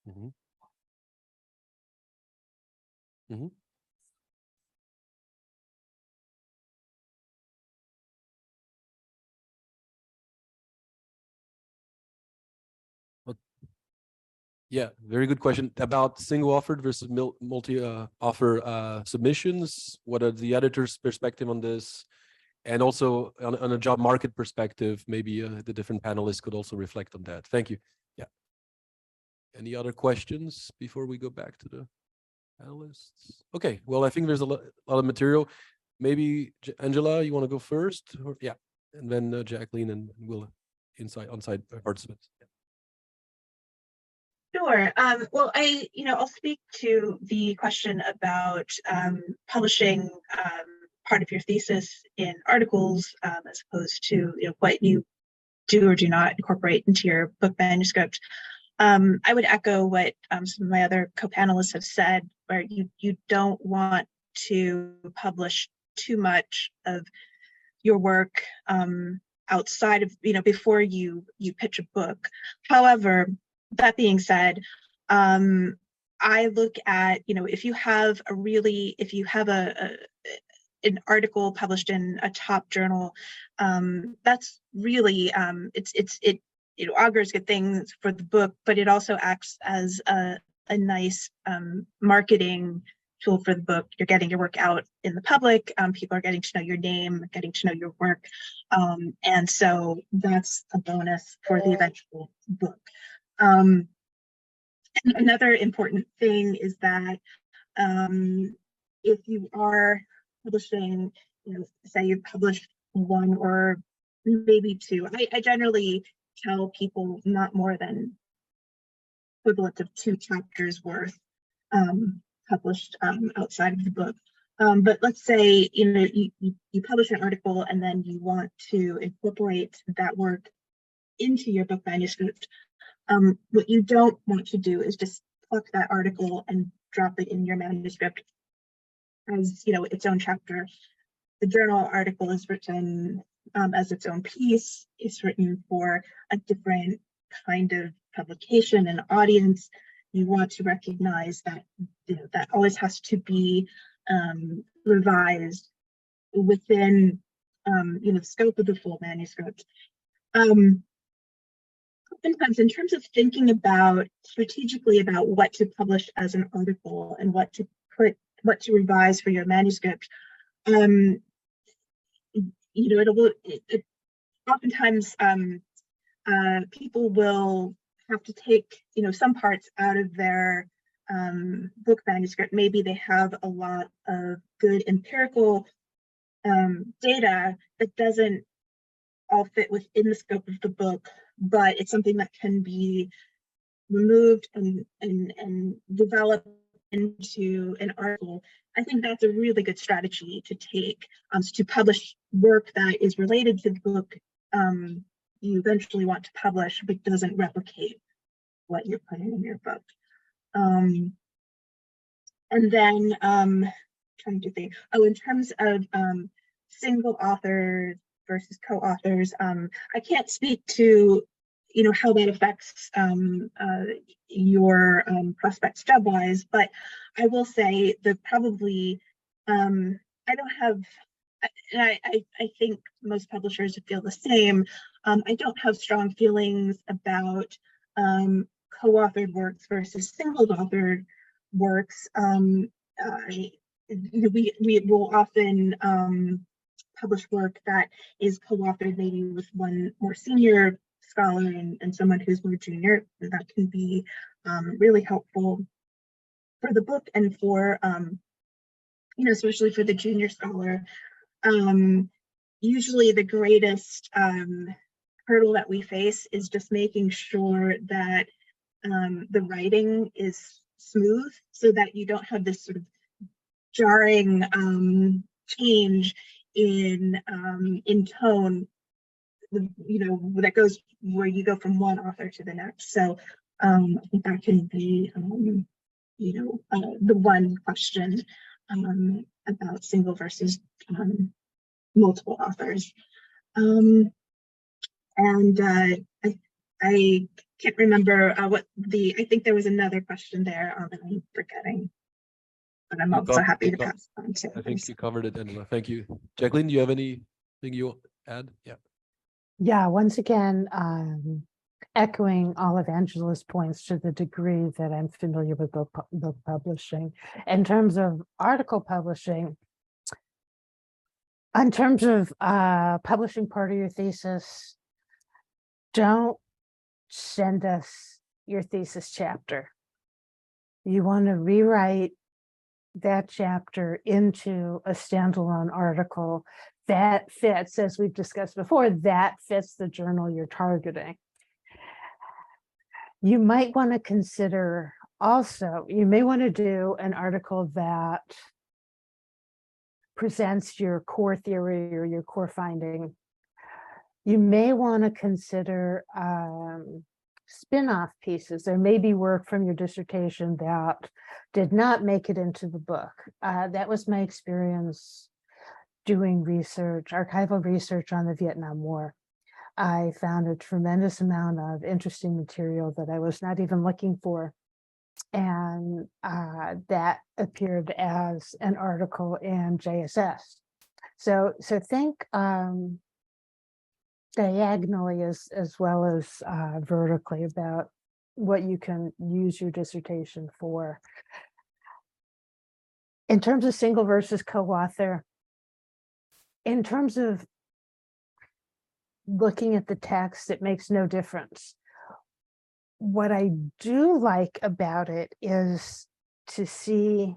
Mm-hmm. Mm-hmm. Yeah, very good question about single authored versus multi-author submissions. What are the editor's perspective on this? And also on a job market perspective, maybe the different panelists could also reflect on that. Thank you. Yeah. Any other questions before we go back to the panelists? Okay, well, I think there's a lot of material. Maybe Angela, you want to go first? Or, yeah, and then Jacqueline and Will on-site participants. Yeah. Sure. Well, I'll speak to the question about publishing part of your thesis in articles as opposed to what you do or do not incorporate into your book manuscript. I would echo what some of my other co-panelists have said, where you don't want to publish too much of your work outside of before you pitch a book. However, that being said, I look at if you have an article published in a top journal, that's really it augurs good things for the book, but it also acts as a nice marketing tool for the book. You're getting your work out in the public. People are getting to know your name, getting to know your work, and so that's a bonus for the eventual book. Another important thing is that if you are publishing, say you publish one or maybe two, I generally tell people not more than equivalent of 2 chapters worth published outside of the book. But let's say you publish an article and then you want to incorporate that work into your book manuscript. What you don't want to do is just pluck that article and drop it in your manuscript as its own chapter. The journal article is written as its own piece. It's written for a different kind of publication and audience. You want to recognize that that always has to be revised within the scope of the full manuscript. Oftentimes, in terms of thinking strategically about what to publish as an article and what to revise for your manuscript, oftentimes people will have to take some parts out of their book manuscript. Maybe they have a lot of good empirical data that doesn't all fit within the scope of the book, but it's something that can be removed and developed into an article. I think that's a really good strategy to take to publish work that is related to the book you eventually want to publish, but doesn't replicate what you're putting in your book. And then trying to think, in terms of single authors versus co-authors, I can't speak to how that affects your prospects job-wise, but I will say that probably I don't have, and I think most publishers feel the same. I don't have strong feelings about co-authored works versus single-authored works. We will often publish work that is co-authored maybe with one more senior scholar and someone who's more junior. That can be really helpful for the book and for especially for the junior scholar. Usually the greatest hurdle that we face is just making sure that the writing is smooth so that you don't have this sort of jarring change in tone, that goes where you go from one author to the next. So I think that can be the one question about single versus multiple authors. I can't remember I think there was another question there that I'm forgetting, but I'm also happy to pass on to others. I think you covered it, Angela. Thank you. Jacqueline, do you have anything you add? Yeah. Yeah, once again, echoing all of Angela's points to the degree that I'm familiar with book publishing. In terms of article publishing, in terms of publishing part of your thesis, don't send us your thesis chapter. You want to rewrite that chapter into a standalone article that fits, as we've discussed before, that fits the journal you're targeting. You might want to consider also, you may want to do an article that presents your core theory or your core finding. You may want to consider spin-off pieces. There may be work from your dissertation that did not make it into the book. That was my experience doing research, archival research on the Vietnam War. I found a tremendous amount of interesting material that I was not even looking for. And that appeared as an article in JSS. So think diagonally as well as vertically about what you can use your dissertation for. In terms of single versus co-author, in terms of looking at the text, it makes no difference. What I do like about it is to see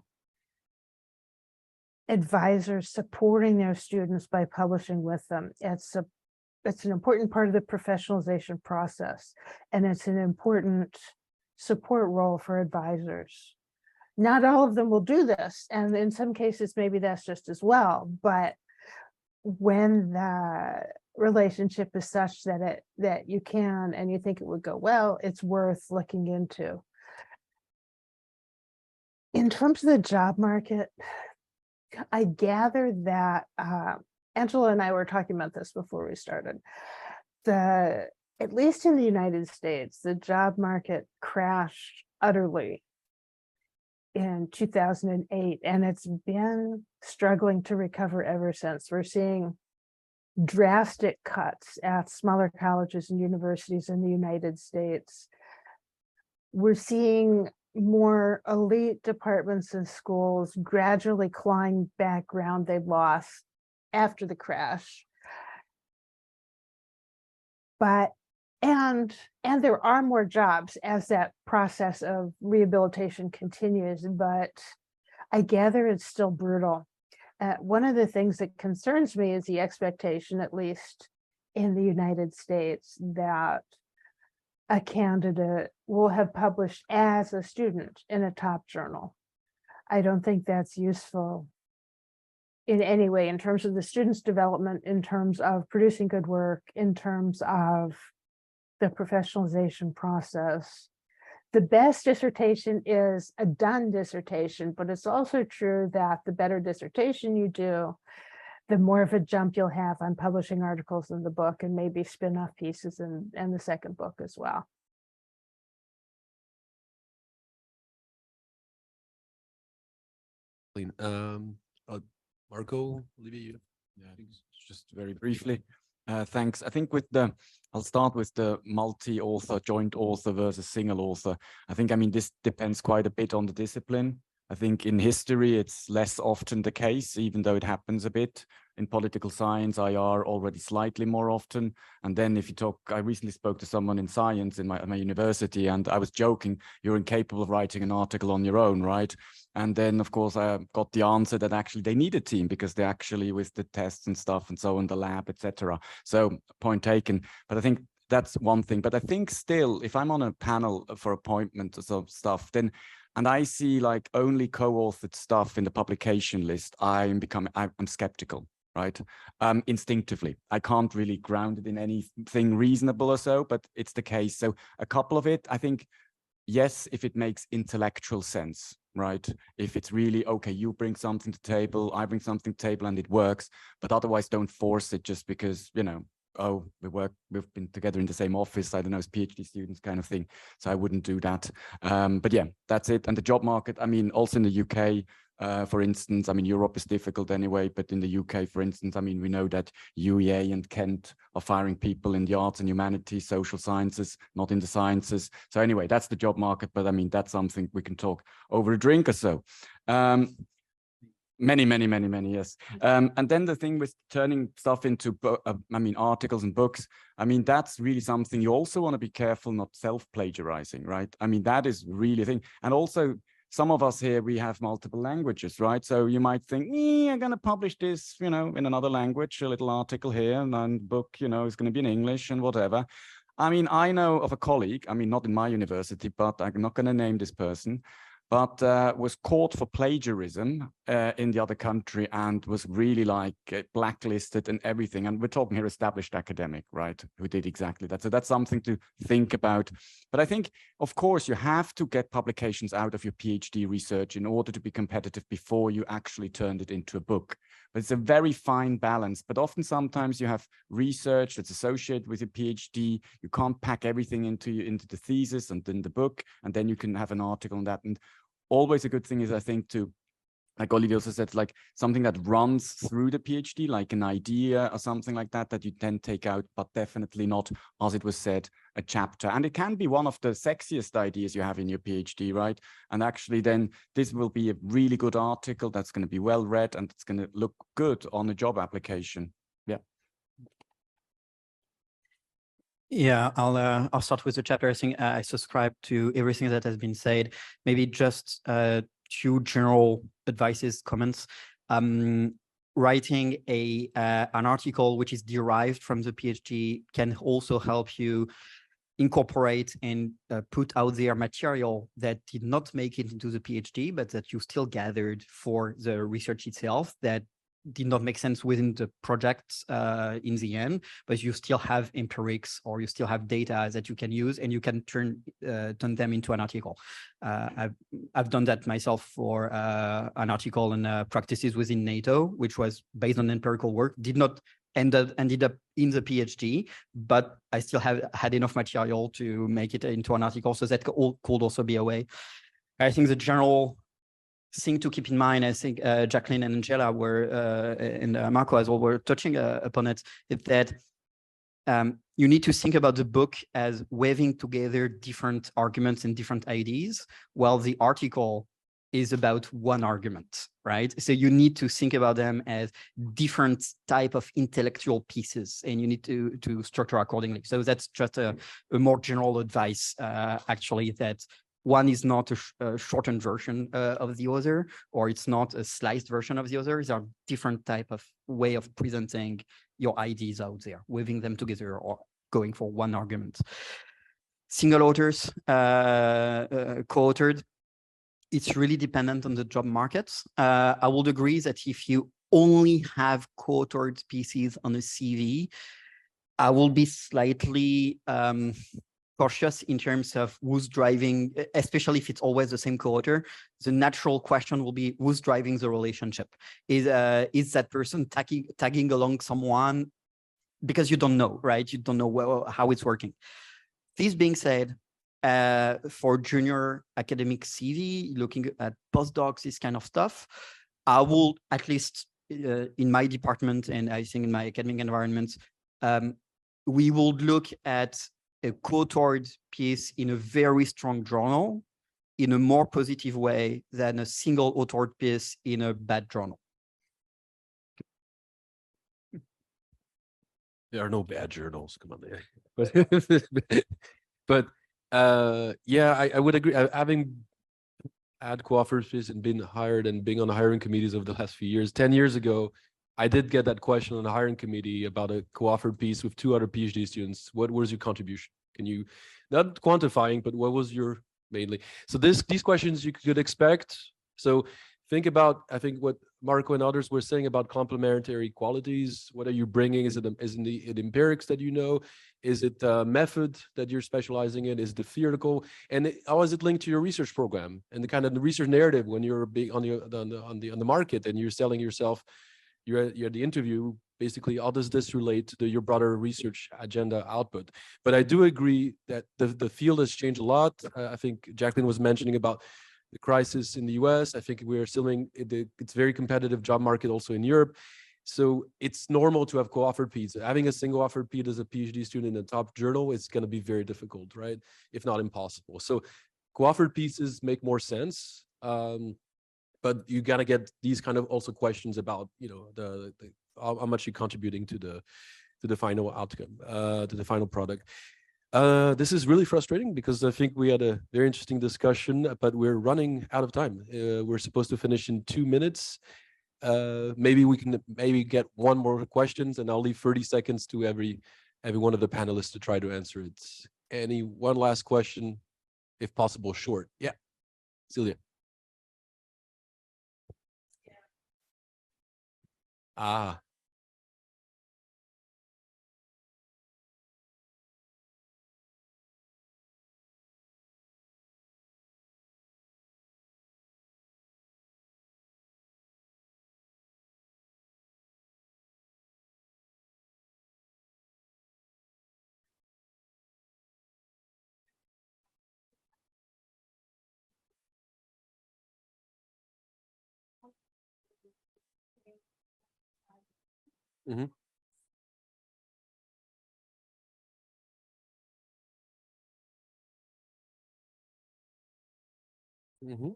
advisors supporting their students by publishing with them. It's an important part of the professionalization process, and it's an important support role for advisors. Not all of them will do this, and in some cases, maybe that's just as well, but when the relationship is such that you can and you think it would go well, it's worth looking into. In terms of the job market, I gather that Angela and I were talking about this before we started. At least in the United States, the job market crashed utterly in 2008, and it's been struggling to recover ever since. We're seeing drastic cuts at smaller colleges and universities in the United States. We're seeing more elite departments and schools gradually clawing back ground they've lost after the crash. And there are more jobs as that process of rehabilitation continues, but I gather it's still brutal. One of the things that concerns me is the expectation, at least in the United States, that a candidate will have published as a student in a top journal. I don't think that's useful in any way in terms of the student's development, in terms of producing good work, in terms of the professionalization process. The best dissertation is a done dissertation, but it's also true that the better dissertation you do, the more of a jump you'll have on publishing articles in the book and maybe spin-off pieces in the second book as well. Marco, Olivier, yeah, just very briefly. Thanks. I think I'll start with the multi-author, joint author versus single author. I think, this depends quite a bit on the discipline. I think in history, it's less often the case, even though it happens a bit. In political science, IR already slightly more often. And then if you talk, I recently spoke to someone in science in my university, and I was joking, you're incapable of writing an article on your own, right? And then, of course, I got the answer that actually they need a team because they actually, with the tests and stuff and so in the lab, etc. So point taken. But I think that's one thing. But I think still, if I'm on a panel for appointment or stuff, then and I see like only co-authored stuff in the publication list, I'm skeptical, right? Instinctively. I can't really ground it in anything reasonable or so, but it's the case. So a couple of it, I think, yes, if it makes intellectual sense, right? If it's really, okay, you bring something to the table, I bring something to the table and it works, but otherwise don't force it just because, you know, oh, we've been together in the same office, I don't know, as PhD students kind of thing. So I wouldn't do that. But yeah, that's it. And the job market, I mean, also in the UK, for instance, I mean, Europe is difficult anyway, but in the UK, for instance, I mean, we know that UEA and Kent are firing people in the arts and humanities, social sciences, not in the sciences. So anyway, that's the job market, but I mean, that's something we can talk over a drink or so. Many, yes. And then the thing with turning stuff into, I mean, articles and books, I mean, that's really something you also want to be careful not self-plagiarizing, right? I mean, that is really a thing. And also, some of us here, we have multiple languages, right? So you might think, I'm going to publish this, you know, in another language, a little article here, and then book, you know, is going to be in English and whatever. I mean, I know of a colleague, I mean, not in my university, but I'm not going to name this person, but was caught for plagiarism in the other country and was really like blacklisted and everything. And we're talking here established academic, right, who did exactly that. So that's something to think about. But I think, of course, you have to get publications out of your PhD research in order to be competitive before you actually turned it into a book. But it's a very fine balance. But often sometimes you have research that's associated with your PhD. You can't pack everything into the thesis and then the book, and then you can have an article on that. And always a good thing is, I think, to, like Olivier also said, like something that runs through the PhD, like an idea or something like that, that you then take out, but definitely not, as it was said, a chapter. And it can be one of the sexiest ideas you have in your PhD, right? And actually then this will be a really good article that's going to be well read and it's going to look good on a job application. Yeah. Yeah, I'll start with the chapter. I think I subscribe to everything that has been said. Maybe just two general advices, comments. Writing an article which is derived from the PhD can also help you incorporate and put out there material that did not make it into the PhD, but that you still gathered for the research itself, that did not make sense within the project in the end, but you still have empirics or you still have data that you can use and you can turn them into an article. I've done that myself for an article on practices within NATO, which was based on empirical work, ended up in the PhD, but I still had enough material to make it into an article, so that could also be a way. I think the general thing to keep in mind, I think Jacqueline and Angela were, and Marco as well were touching upon it, is that you need to think about the book as weaving together different arguments and different ideas, while the article is about one argument, right? So you need to think about them as different type of intellectual pieces, and you need to structure accordingly. So that's just a more general advice, actually, that one is not a shortened version of the other, or it's not a sliced version of the other. These are different type of way of presenting your ideas out there, weaving them together or going for one argument. Single authors, co-authored, it's really dependent on the job markets. I would agree that if you only have co-authored pieces on a CV, I will be slightly cautious in terms of who's driving, especially if it's always the same co-author. The natural question will be who's driving the relationship. Is that person tagging along someone? Because you don't know, right? You don't know how it's working. This being said, for junior academic CV, looking at postdocs, this kind of stuff, I will, at least in my department and I think in my academic environment, we will look at a co-authored piece in a very strong journal in a more positive way than a single authored piece in a bad journal. There are no bad journals, come on there. But yeah, I would agree. Having had co-authors and been hired and being on the hiring committees over the last few years, 10 years ago, I did get that question on the hiring committee about a co-authored piece with 2 other PhD students. What was your contribution? Can you, not quantifying, but what was your mainly. So these questions you could expect. So think about, I think, what Marco and others were saying about complementary qualities. What are you bringing? Is it the empirics that you know? Is it a method that you're specializing in? Is it the theoretical? And how is it linked to your research program and the kind of the research narrative when you're big on the market and you're selling yourself? You're at the interview. Basically, how does this relate to your broader research agenda output? But I do agree that the field has changed a lot. I think Jacqueline was mentioning about the crisis in the US. I think we're still in it's very competitive job market also in Europe. So it's normal to have co-authored pieces. Having a single authored piece as a PhD student in a top journal is going to be very difficult, right? If not impossible. So co-authored pieces make more sense. But you got to get these kind of also questions about, you know, how much you're contributing to the final outcome, to the final product. This is really frustrating because I think we had a very interesting discussion, but we're running out of time. We're supposed to finish in 2 minutes. Maybe we can get one more questions, and I'll leave 30 seconds to every one of the panelists to try to answer it. One last question, if possible, short. Yeah, Celia. Ah. Mm-hmm. Mm-hmm.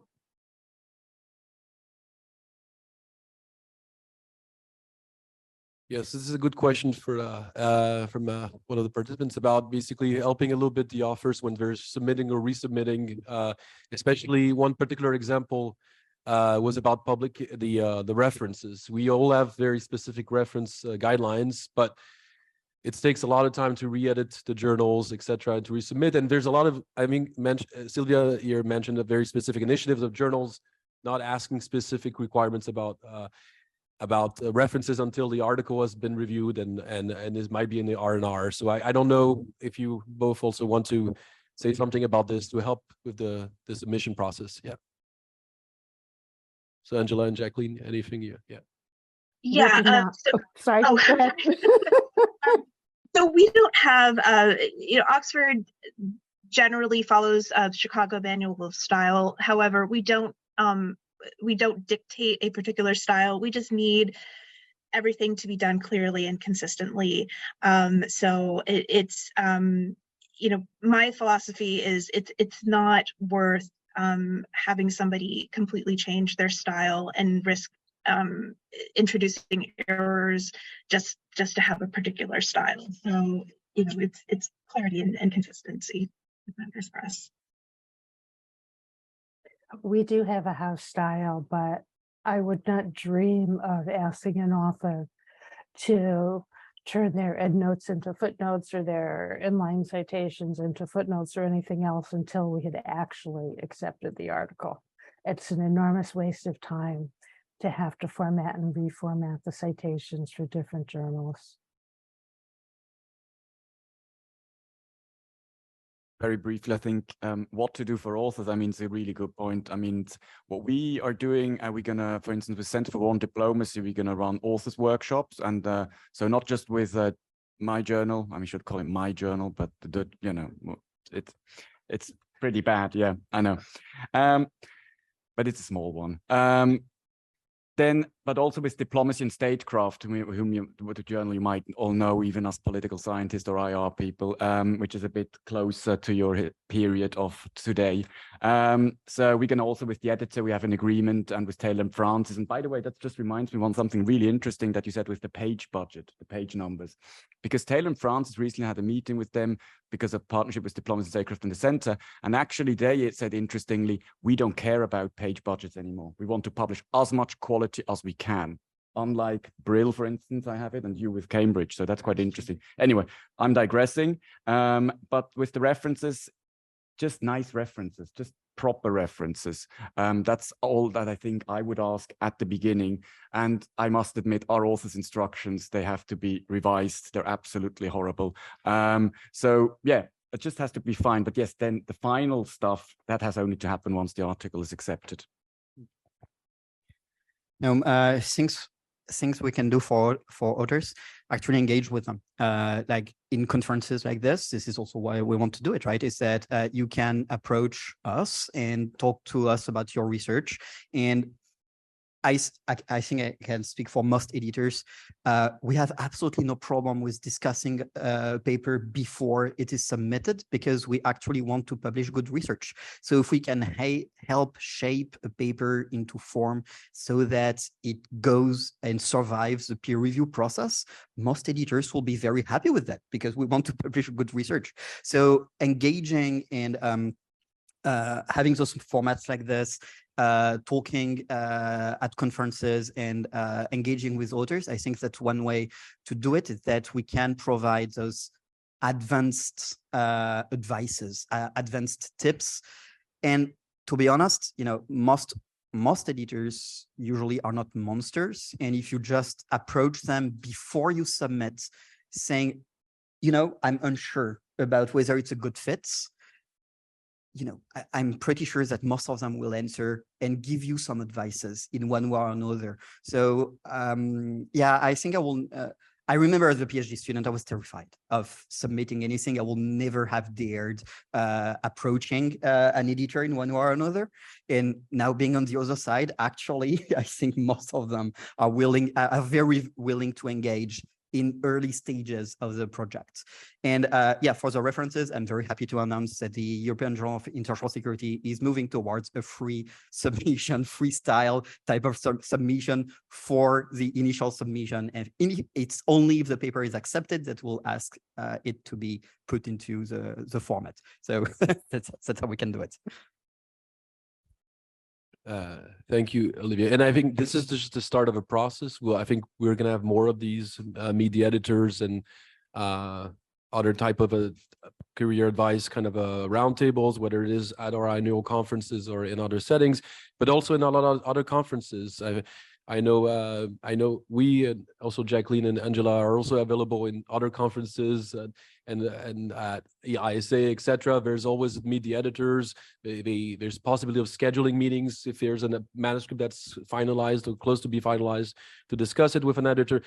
Yes, this is a good question for from one of the participants about basically helping a little bit the authors when they're submitting or resubmitting. Especially one particular example was about the references. We all have very specific reference guidelines, but it takes a lot of time to re-edit the journals, etc., and to resubmit. And there's a lot of, I mean, Sylvia here mentioned a very specific initiatives of journals not asking specific requirements about references until the article has been reviewed and this might be in the R&R. So I don't know if you both also want to say something about this to help with the submission process. Yeah. So Angela and Jacqueline, anything? Yeah. Yeah. Sorry. Oh. Go ahead. So we don't have, Oxford generally follows the Chicago Manual of Style. However, we don't dictate a particular style. We just need everything to be done clearly and consistently. So it's my philosophy is it's not worth having somebody completely change their style and risk introducing errors just to have a particular style. So it's clarity and consistency for us. We do have a house style, but I would not dream of asking an author to turn their endnotes into footnotes or their inline citations into footnotes or anything else until we had actually accepted the article. It's an enormous waste of time to have to format and reformat the citations for different journals. Very briefly, I think what to do for authors, I mean, it's a really good point. I mean, what we are doing, we're going to, for instance, with Center for War and Diplomacy, we're going to run authors workshops. And so not just with my journal, I mean, I should call it my journal, but it's pretty bad. Yeah, I know. But it's a small one. But also with Diplomacy and Statecraft, the journal you might all know, even as political scientists or IR people, which is a bit closer to your period of today. So we're going to also, with the editor, we have an agreement, and with Taylor and Francis. And by the way, that just reminds me of something really interesting that you said with the page budget, the page numbers. Because Taylor and Francis recently had a meeting with them because of partnership with Diplomacy and Statecraft and the Center. And actually they said, interestingly, we don't care about page budgets anymore. We want to publish as much quality as we can. Unlike Brill, for instance, I have it, and you with Cambridge. So that's quite interesting. Anyway, I'm digressing. But with the references, just nice references, just proper references. That's all that I think I would ask at the beginning. And I must admit, our author's instructions, they have to be revised. They're absolutely horrible. So yeah, it just has to be fine. But yes, then the final stuff, that has only to happen once the article is accepted. Now, things we can do for others, actually engage with them. Like in conferences like this is also why we want to do it, right? Is that you can approach us and talk to us about your research. And I think I can speak for most editors. We have absolutely no problem with discussing a paper before it is submitted, because we actually want to publish good research. So if we can help shape a paper into form so that it goes and survives the peer review process, most editors will be very happy with that, because we want to publish good research. So engaging and having those formats like this, talking at conferences and engaging with authors, I think that's one way to do it, is that we can provide those advanced advices, advanced tips. And to be honest, you know, most editors usually are not monsters. And if you just approach them before you submit, saying, you know, I'm unsure about whether it's a good fit, you know, I'm pretty sure that most of them will answer and give you some advices in one way or another. So yeah, I think I will, I remember as a PhD student, I was terrified of submitting anything. I will never have dared approaching an editor in one way or another. And now being on the other side, actually, I think most of them are very willing to engage in early stages of the project. And yeah, for the references, I'm very happy to announce that the European Journal of International Security is moving towards a free submission, freestyle type of submission for the initial submission. And it's only if the paper is accepted that we'll ask it to be put into the format. So that's how we can do it. Thank you, Olivier. And I think this is just the start of a process. Well, I think we're going to have more of these media editors and other type of a career advice kind of roundtables, whether it is at our annual conferences or in other settings, but also in a lot of other conferences. I know we and also Jacqueline and Angela are also available in other conferences and at EISSxIBEI, etc. There's always media editors. There's possibility of scheduling meetings if there's a manuscript that's finalized or close to be finalized, to discuss it with an editor.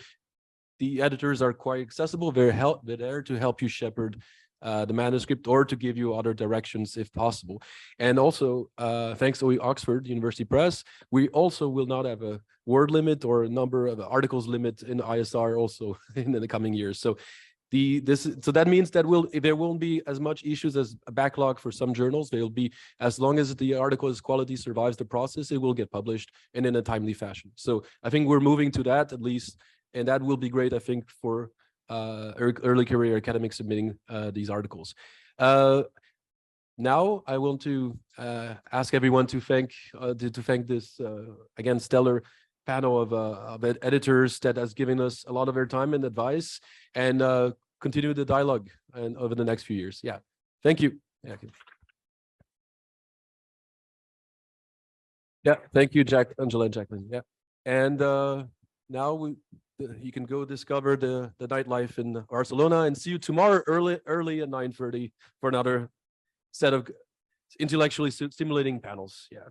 The editors are quite accessible. They're there to help you shepherd the manuscript or to give you other directions if possible. And also, thanks to Oxford University Press, we also will not have a word limit or a number of articles limit in ISR also in the coming years. So that means that there won't be as much issues as a backlog for some journals. There'll be, as long as the article's quality survives the process, it will get published and in a timely fashion. So I think we're moving to that at least, and that will be great, I think, for early career academics submitting these articles. Now I want to ask everyone to thank this again stellar panel of editors that has given us a lot of their time and advice, and continue the dialogue and over the next few years. Yeah, thank you. Yeah, thank you, Angela and Jacqueline. Yeah, and now you can go discover the nightlife in Barcelona, and see you tomorrow early at 9:30 for another set of intellectually stimulating panels. Yeah.